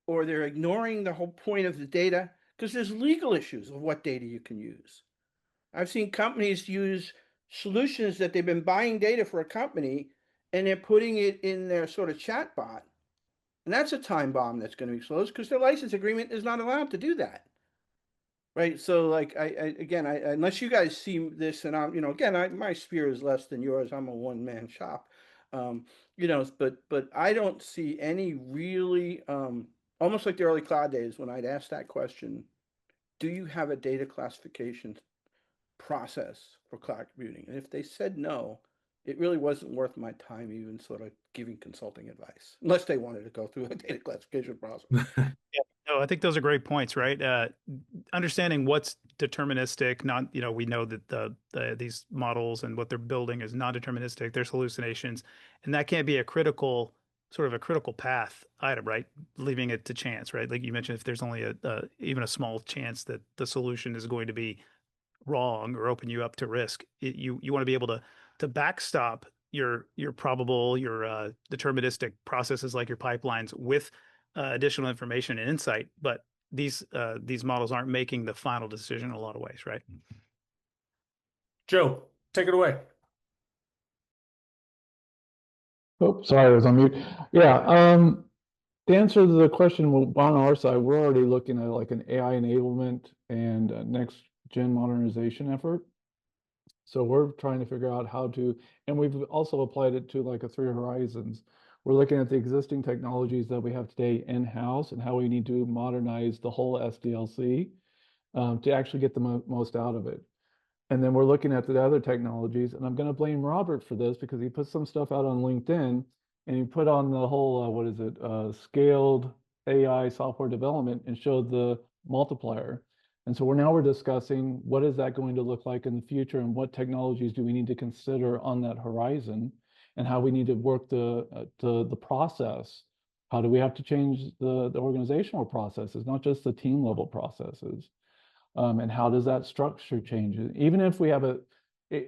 or they're ignoring the whole point of the data because there's legal issues of what data you can use. I've seen companies use solutions that they've been buying data for a company and they're putting it in their sort of chat bot. And that's a time bomb that's going to be exposed because their license agreement is not allowed to do that. Right. So like, unless you guys see this and I'm, my spear is less than yours. I'm a one-man shop, but I don't see any really, almost like the early cloud days when I'd ask that question, do you have a data classification process for cloud computing? And if they said no, it really wasn't worth my time even sort of giving consulting advice, unless they wanted to go through a data classification process. Yeah, no, I think those are great points, right? Understanding what's deterministic, not, we know that these models and what they're building is non-deterministic, there's hallucinations, and that can't be a critical path item, right? Leaving it to chance, right? Like you mentioned, if there's only even a small chance that the solution is going to be wrong or open you up to risk, you want to be able to backstop your deterministic processes like your pipelines with additional information and insight. But these models aren't making the final decision in a lot of ways, right? Joe, take it away. Oh, sorry, I was on mute. Yeah, to answer the question on our side, we're already looking at like an AI enablement and next gen modernization effort. So we're trying to figure out how to, and we've also applied it to like a 3 horizons. We're looking at the existing technologies that we have today in-house and how we need to modernize the whole SDLC to actually get the most out of it. And then we're looking at the other technologies, and I'm going to blame Robert for this because he put some stuff out on LinkedIn and he put on the whole, scaled AI software development and showed the multiplier. And so we're discussing what is that going to look like in the future and what technologies do we need to consider on that horizon and how we need to work the process. How do we have to change the organizational processes, not just the team level processes? And how does that structure change? Even if we have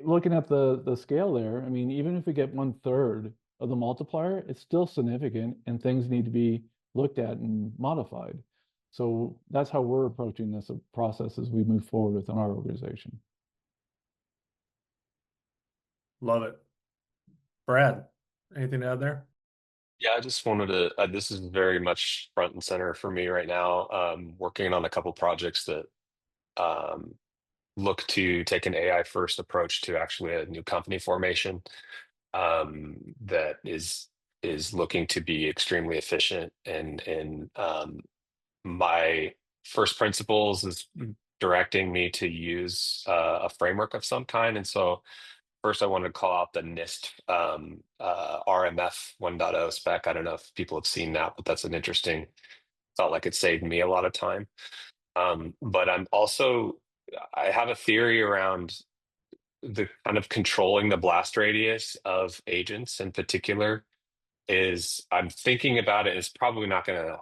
looking at the scale there, I mean, even if we get 1/3 of the multiplier, it's still significant and things need to be looked at and modified. So that's how we're approaching this process as we move forward within our organization. Love it. Brad, anything to add there? Yeah, I just wanted to, this is very much front and center for me right now. Working on a couple projects that look to take an AI first approach to actually a new company formation that is looking to be extremely efficient. And my first principles is directing me to use a framework of some kind. And so first I wanted to call out the NIST RMF 1.0 spec. I don't know if people have seen that, but that's an interesting, felt like it saved me a lot of time. But I have a theory around the kind of controlling the blast radius of agents in particular. I'm thinking about it, it's probably not going to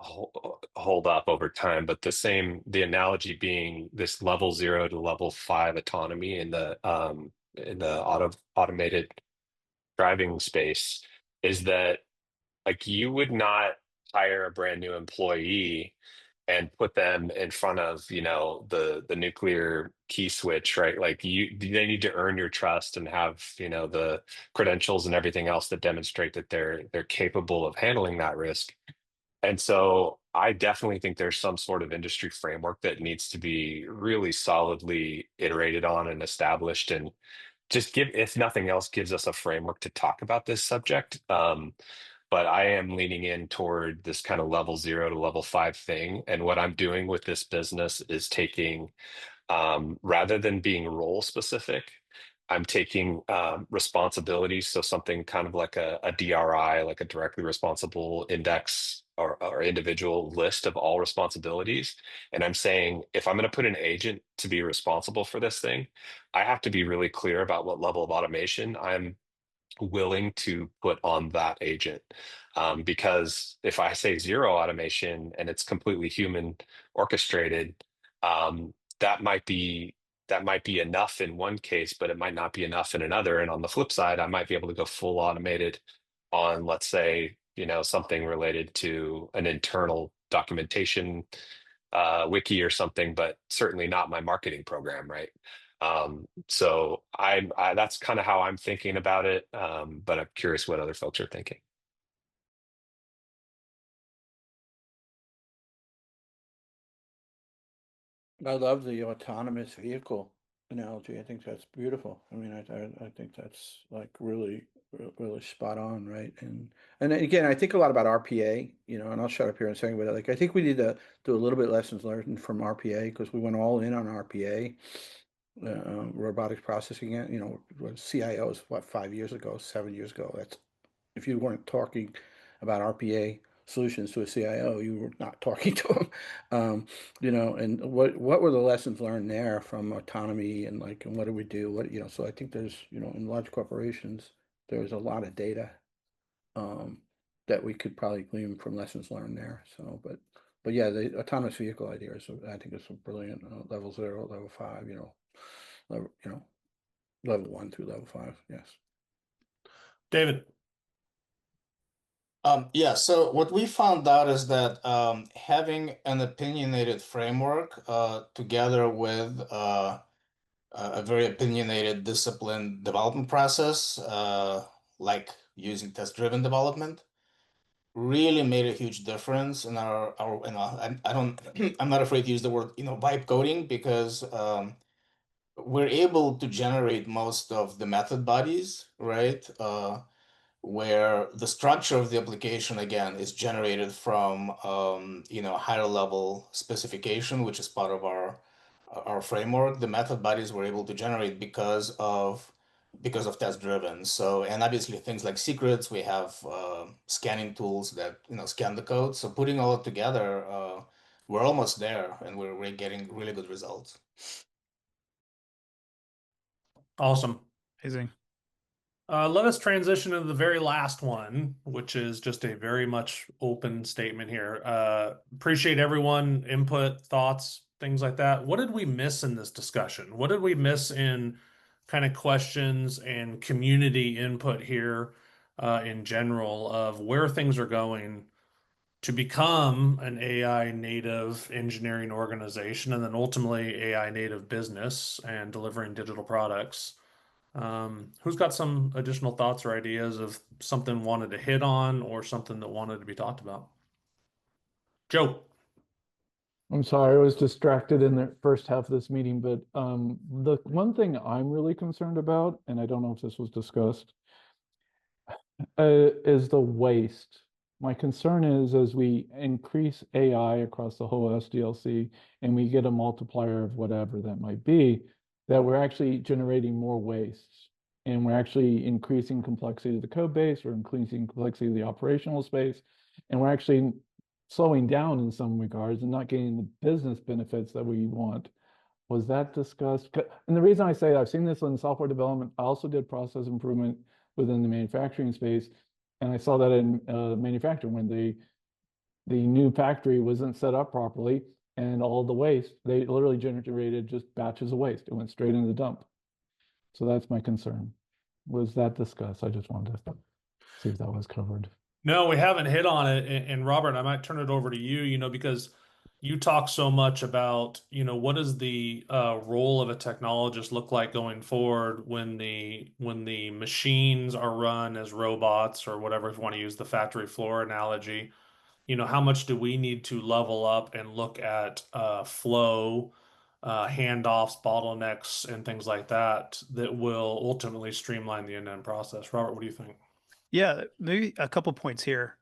hold up over time, but the analogy being this level 0 to level 5 autonomy in the automated driving space. is that like you would not hire a brand new employee and put them in front of, you know, the nuclear key switch, right? Like they need to earn your trust and have, you know, the credentials and everything else that demonstrate that they're capable of handling that risk. And so I definitely think there's some sort of industry framework that needs to be really solidly iterated on and established, and just give, if nothing else, gives us a framework to talk about this subject. But I am leaning in toward this kind of level 0 to level 5 thing. And what I'm doing with this business is taking, rather than being role specific, I'm taking responsibilities. So something kind of like a DRI, like a directly responsible index or individual list of all responsibilities. And I'm saying, if I'm going to put an agent to be responsible for this thing, I have to be really clear about what level of automation I'm willing to put on that agent. Because if I say zero automation and it's completely human orchestrated, that might be enough in one case, but it might not be enough in another. And on the flip side, I might be able to go full automated on, let's say, you know, something related to an internal documentation wiki or something, but certainly not my marketing program, right? So that's kind of how I'm thinking about it. But I'm curious what other folks are thinking. I love the autonomous vehicle analogy. I think that's beautiful. I mean, I think that's like really, really spot on, right? And again, I think a lot about RPA, you know, and I'll shut up here in a second, but like I think we need to do a little bit lessons learned from RPA, because we went all in on RPA, robotics processing, you know, CIOs, what, 5 years ago, 7 years ago. That's, if you weren't talking about RPA solutions to a CIO, you were not talking to them. You know, and what were the lessons learned there from autonomy, and like, and what do we do? What, you know, so I think there's, you know, in large corporations, there's a lot of data that we could probably glean from lessons learned there. So, but yeah, the autonomous vehicle idea is, I think it's a brilliant, level 0, level 5, you know, level 1 through level 5. Yes. David. Yeah, so what we found out is that having an opinionated framework together with a very opinionated, disciplined development process, like using test-driven development, really made a huge difference in our you know, I don't I'm not afraid to use the word, you know, vibe coding, because we're able to generate most of the method bodies, right? Where the structure of the application again is generated from you know, higher level specification, which is part of our framework. The method bodies were able to generate because of test driven. So, and obviously things like secrets, we have scanning tools that, you know, scan the code. So putting all it together, we're almost there, and we're getting really good results. Awesome. Amazing. Let us transition to the very last one, which is just a very much open statement here. Appreciate everyone, input, thoughts, things like that. What did we miss in this discussion? What did we miss in kind of questions and community input here in general of where things are going to become an AI native engineering organization, and then ultimately AI native business and delivering digital products? Who's got some additional thoughts or ideas of something wanted to hit on or something that wanted to be talked about? Joe. I'm sorry, I was distracted in the first half of this meeting, but the one thing I'm really concerned about, and I don't know if this was discussed, is the waste. My concern is, as we increase AI across the whole SDLC and we get a multiplier of whatever that might be, that we're actually generating more waste, and we're actually increasing complexity of the code base, or increasing complexity of the operational space, and we're actually slowing down in some regards and not getting the business benefits that we want. Was that discussed? And the reason I say I've seen this in software development, I also did process improvement within the manufacturing space, and I saw that in manufacturing when the new factory wasn't set up properly, and all the waste, they literally generated just batches of waste. It went straight into the dump. So that's my concern. Was that discussed? I just wanted to. See if that was covered. No, we haven't hit on it. And Robert, I might turn it over to you, because you talk so much about, what does the role of a technologist look like going forward when the machines are run as robots or whatever, if you want to use the factory floor analogy. How much do we need to level up and look at flow, handoffs, bottlenecks, and things like that that will ultimately streamline the end-to-end process? Robert, what do you think? Yeah, maybe a couple points here.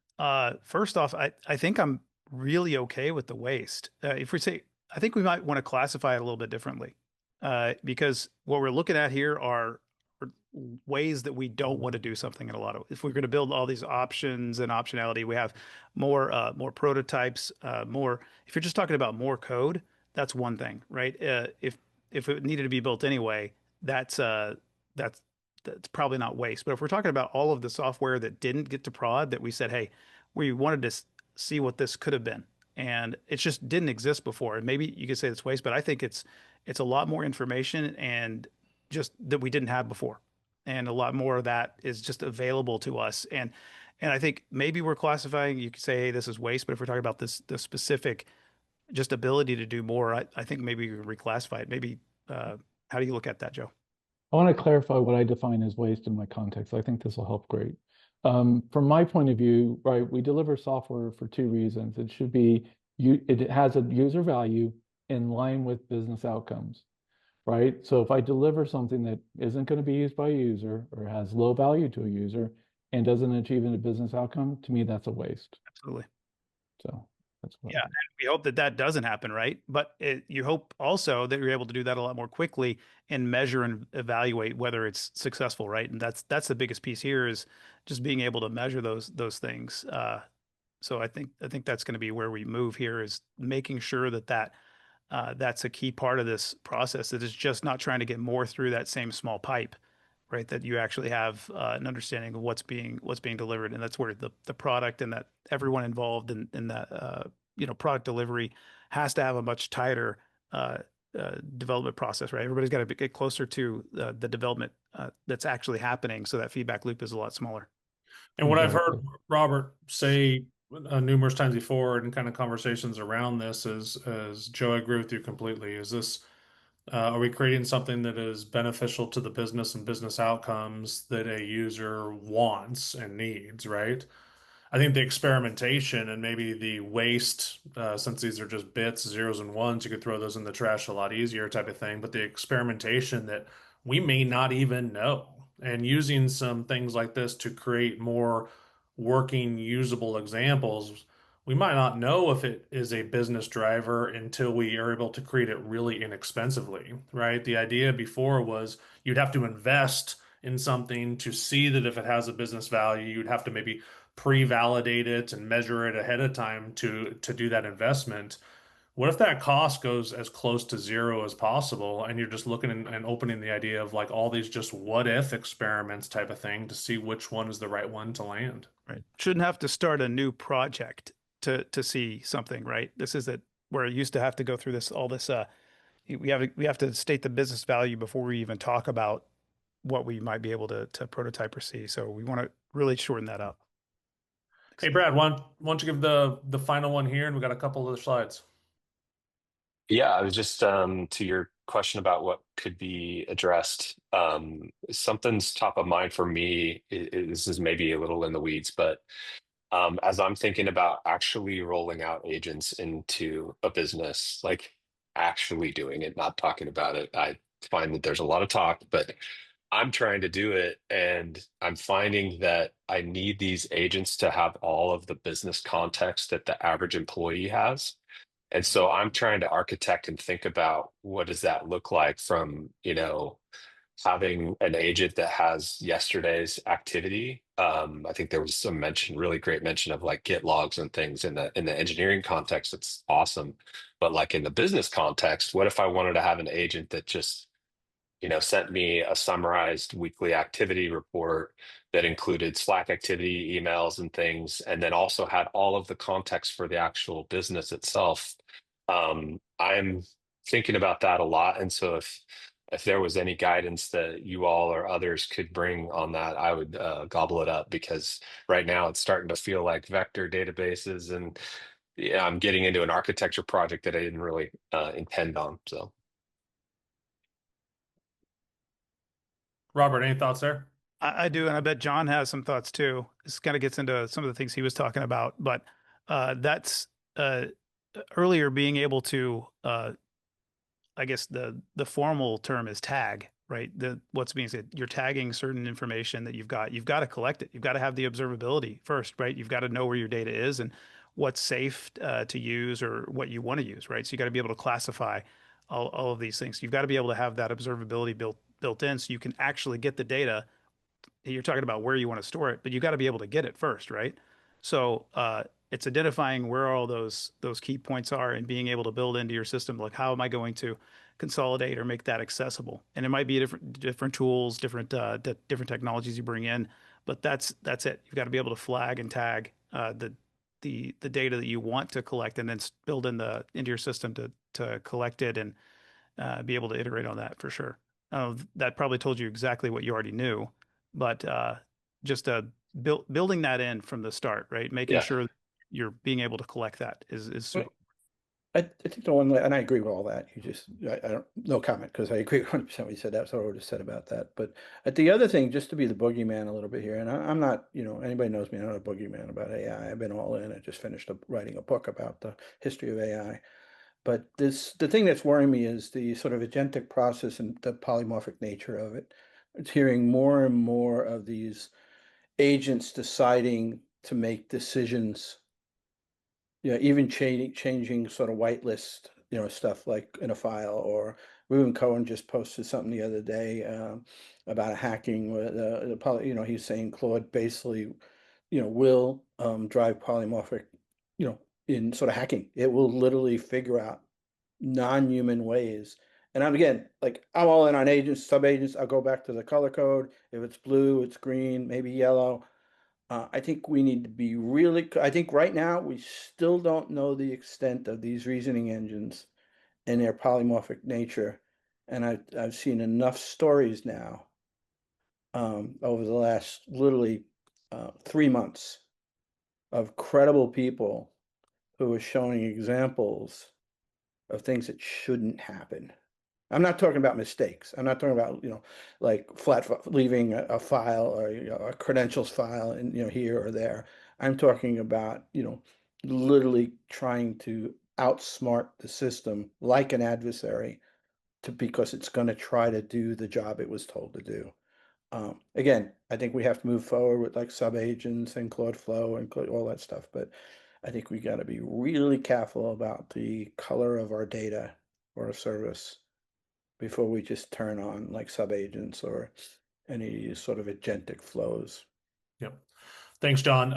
First off, I think I'm really okay with the waste. If we say, I think we might want to classify it a little bit differently, because what we're looking at here are ways that we don't want to do something in a lot of. If we're going to build all these options and optionality, we have more prototypes, more. If you're just talking about more code, that's one thing, right? If it needed to be built anyway, that's probably not waste. But if we're talking about all of the software that didn't get to prod, that we said, hey, we wanted to see what this could have been, and it just didn't exist before. And maybe you could say it's waste, but I think it's a lot more information and just that we didn't have before, and a lot more of that is just available to us. And I think maybe we're classifying. You could say, hey, this is waste, but if we're talking about the specific just ability to do more, I think maybe we reclassify it. Maybe how do you look at that, Joe? I want to clarify what I define as waste in my context. I think this will help great. From my point of view, right, we deliver software for two reasons. It should be, it has a user value in line with business outcomes, right? So if I deliver something that isn't going to be used by a user or has low value to a user and doesn't achieve a business outcome, to me, that's a waste. Absolutely. So that's what Yeah, and we hope that that doesn't happen, right? But you hope also that you're able to do that a lot more quickly and measure and evaluate whether it's successful, right? And that's the biggest piece here, is just being able to measure those things. So I think that's going to be where we move here, is making sure that that's a key part of this process. That is just not trying to get more through that same small pipe, right? That you actually have an understanding of what's being delivered, and that's where the product and that everyone involved in that product delivery has to have a much tighter development process, right? Everybody's got to get closer to the development that's actually happening, so that feedback loop is a lot smaller. And what I've heard Exactly. Robert say numerous times before in kind of conversations around this is, as Joe, I agree with you completely. Is this, are we creating something that is beneficial to the business and business outcomes that a user wants and needs, right? I think the experimentation and maybe the waste, since these are just bits, zeros and ones, you could throw those in the trash a lot easier type of thing. But the experimentation that we may not even know, and using some things like this to create more working, usable examples, we might not know if it is a business driver until we are able to create it really inexpensively, right? The idea before was you'd have to invest in something to see that if it has a business value, you'd have to maybe pre-validate it and measure it ahead of time to do that investment. What if that cost goes as close to zero as possible, and you're just looking and opening the idea of like all these just what if experiments type of thing to see which one is the right one to land? Right. Shouldn't have to start a new project to see something, right? This is it, where it used to have to go through all this we have to state the business value before we even talk about what we might be able to prototype or see. So we want to really shorten that up. Hey Brad, why don't you give the final one here, and we got a couple other slides. Yeah, I was just to your question about what could be addressed. Something's top of mind for me. This is maybe a little in the weeds, but as I'm thinking about actually rolling out agents into a business, like actually doing it, not talking about it, I find that there's a lot of talk, but I'm trying to do it, and I'm finding that I need these agents to have all of the business context that the average employee has. And so I'm trying to architect and think about what does that look like from, having an agent that has yesterday's activity. I think there was some really great mention of like Git logs and things in the engineering context. It's awesome. But like in the business context, what if I wanted to have an agent that just sent me a summarized weekly activity report that included Slack activity, emails, and things, and then also had all of the context for the actual business itself. I'm thinking about that a lot. And so if if there was any guidance that you all or others could bring on that, I would gobble it up, because right now it's starting to feel like vector databases, and yeah, I'm getting into an architecture project that I didn't really intend on. So, Robert, any thoughts there? I do, and I bet John has some thoughts too. This kind of gets into some of the things he was talking about, but that's earlier being able to I guess the formal term is tag, right? What's being said, you're tagging certain information that you've got. You've got to collect it. You've got to have the observability first, right? You've got to know where your data is and what's safe to use or what you want to use, right? So you got to be able to classify all of these things. You've got to be able to have that observability built in so you can actually get the data. You're talking about where you want to store it, but you got to be able to get it first, right? So it's identifying where all those key points are and being able to build into your system, like how am I going to consolidate or make that accessible? And it might be different tools, different technologies you bring in, but that's it. You've got to be able to flag and tag the data that you want to collect, and then build into your system to collect it and be able to iterate on that for sure. That probably told you exactly what you already knew, but just building that in from the start, right? Making yeah. sure you're being able to collect that is super. I think the one, and I agree with all that. I don't, no comment, because I agree 100% what you said. That's what I would have said about that. But the other thing, just to be the boogeyman a little bit here, and I'm not, anybody knows me, I'm not a boogeyman about AI. I've been all in. I just finished writing a book about the history of AI. But the thing that's worrying me is the sort of agentic process and the polymorphic nature of it. It's hearing more and more of these agents deciding to make decisions, even changing sort of whitelist, stuff like in a file. Or Ruben Cohen just posted something the other day about a hacking with he's saying Claude basically, will drive polymorphic, in sort of hacking. It will literally figure out non-human ways. And I'm all in on agents, sub-agents. I'll go back to the color code. If it's blue, it's green, maybe yellow. I think we need to be I think right now we still don't know the extent of these reasoning engines and their polymorphic nature. And I've seen enough stories now over the last literally 3 months of credible people who are showing examples of things that shouldn't happen. I'm not talking about mistakes. I'm not talking about, like leaving a file or a credentials file and here or there. I'm talking about, literally trying to outsmart the system like an adversary because it's going to try to do the job it was told to do. Again, I think we have to move forward with like sub-agents and Claude Flow and all that stuff, but I think we got to be really careful about the color of our data or a service before we just turn on like sub-agents or any sort of agentic flows. Yep. Thanks, John.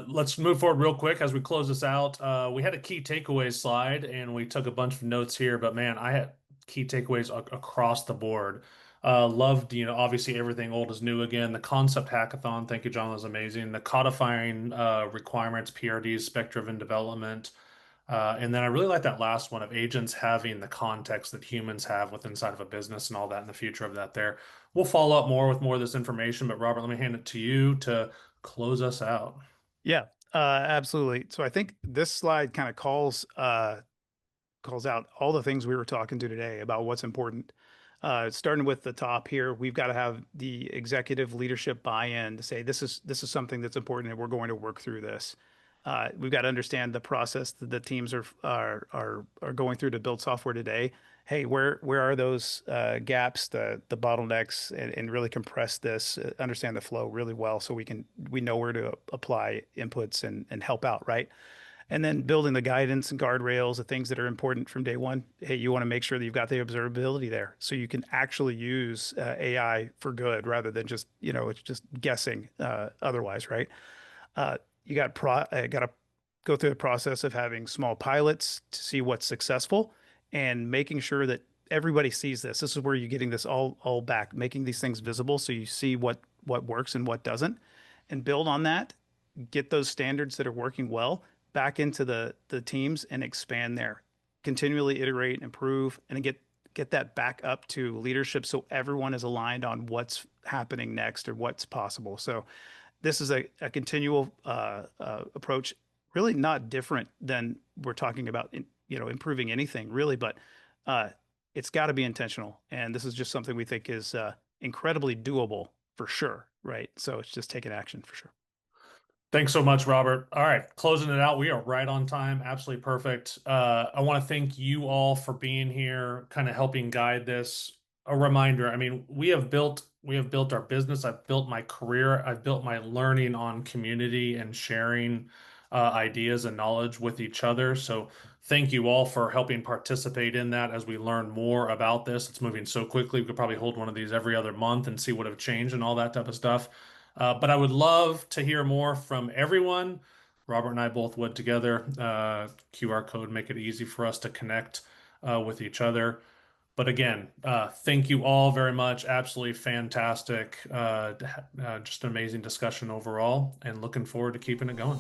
Let's move forward real quick as we close this out. We had a key takeaways slide and we took a bunch of notes here, but man, I had key takeaways across the board. Loved, obviously everything old is new again. The concept hackathon, thank you, John, was amazing. The codifying requirements, PRDs, spec-driven development. And then I really like that last one of agents having the context that humans have with inside of a business and all that in the future of that there. We'll follow up more with more of this information, but Robert, let me hand it to you to close us out. Yeah, absolutely. So I think this slide kind of calls out all the things we were talking to today about what's important. Starting with the top here, we've got to have the executive leadership buy-in to say this is something that's important and we're going to work through this. We've got to understand the process that the teams are going through to build software today. Hey, where are those gaps, the bottlenecks, and really compress this, understand the flow really well so we know where to apply inputs and help out, right? And then building the guidance and guardrails, the things that are important from day one. Hey, you want to make sure that you've got the observability there so you can actually use AI for good rather than just, it's just guessing otherwise, right? You got to go through the process of having small pilots to see what's successful and making sure that everybody sees this. This is where you're getting this all back, making these things visible so you see what works and what doesn't, and build on that. Get those standards that are working well back into the teams and expand there. Continually iterate, improve, and get get that back up to leadership so everyone is aligned on what's happening next or what's possible. So this is a continual approach, really not different than we're talking about, improving anything really, but it's got to be intentional. And this is just something we think is incredibly doable for sure, right? So it's just taking action for sure. Thanks so much, Robert. All right, closing it out. We are right on time. Absolutely perfect. I want to thank you all for being here, kind of helping guide this. A reminder, I mean, we have built our business. I've built my career. I've built my learning on community and sharing ideas and knowledge with each other. So thank you all for helping participate in that as we learn more about this. It's moving so quickly. We could probably hold one of these every other month and see what have changed and all that type of stuff. But I would love to hear more from everyone. Robert and I both would together. QR code, make it easy for us to connect with each other. But again, thank you all very much. Absolutely fantastic. Just an amazing discussion overall, and looking forward to keeping it going.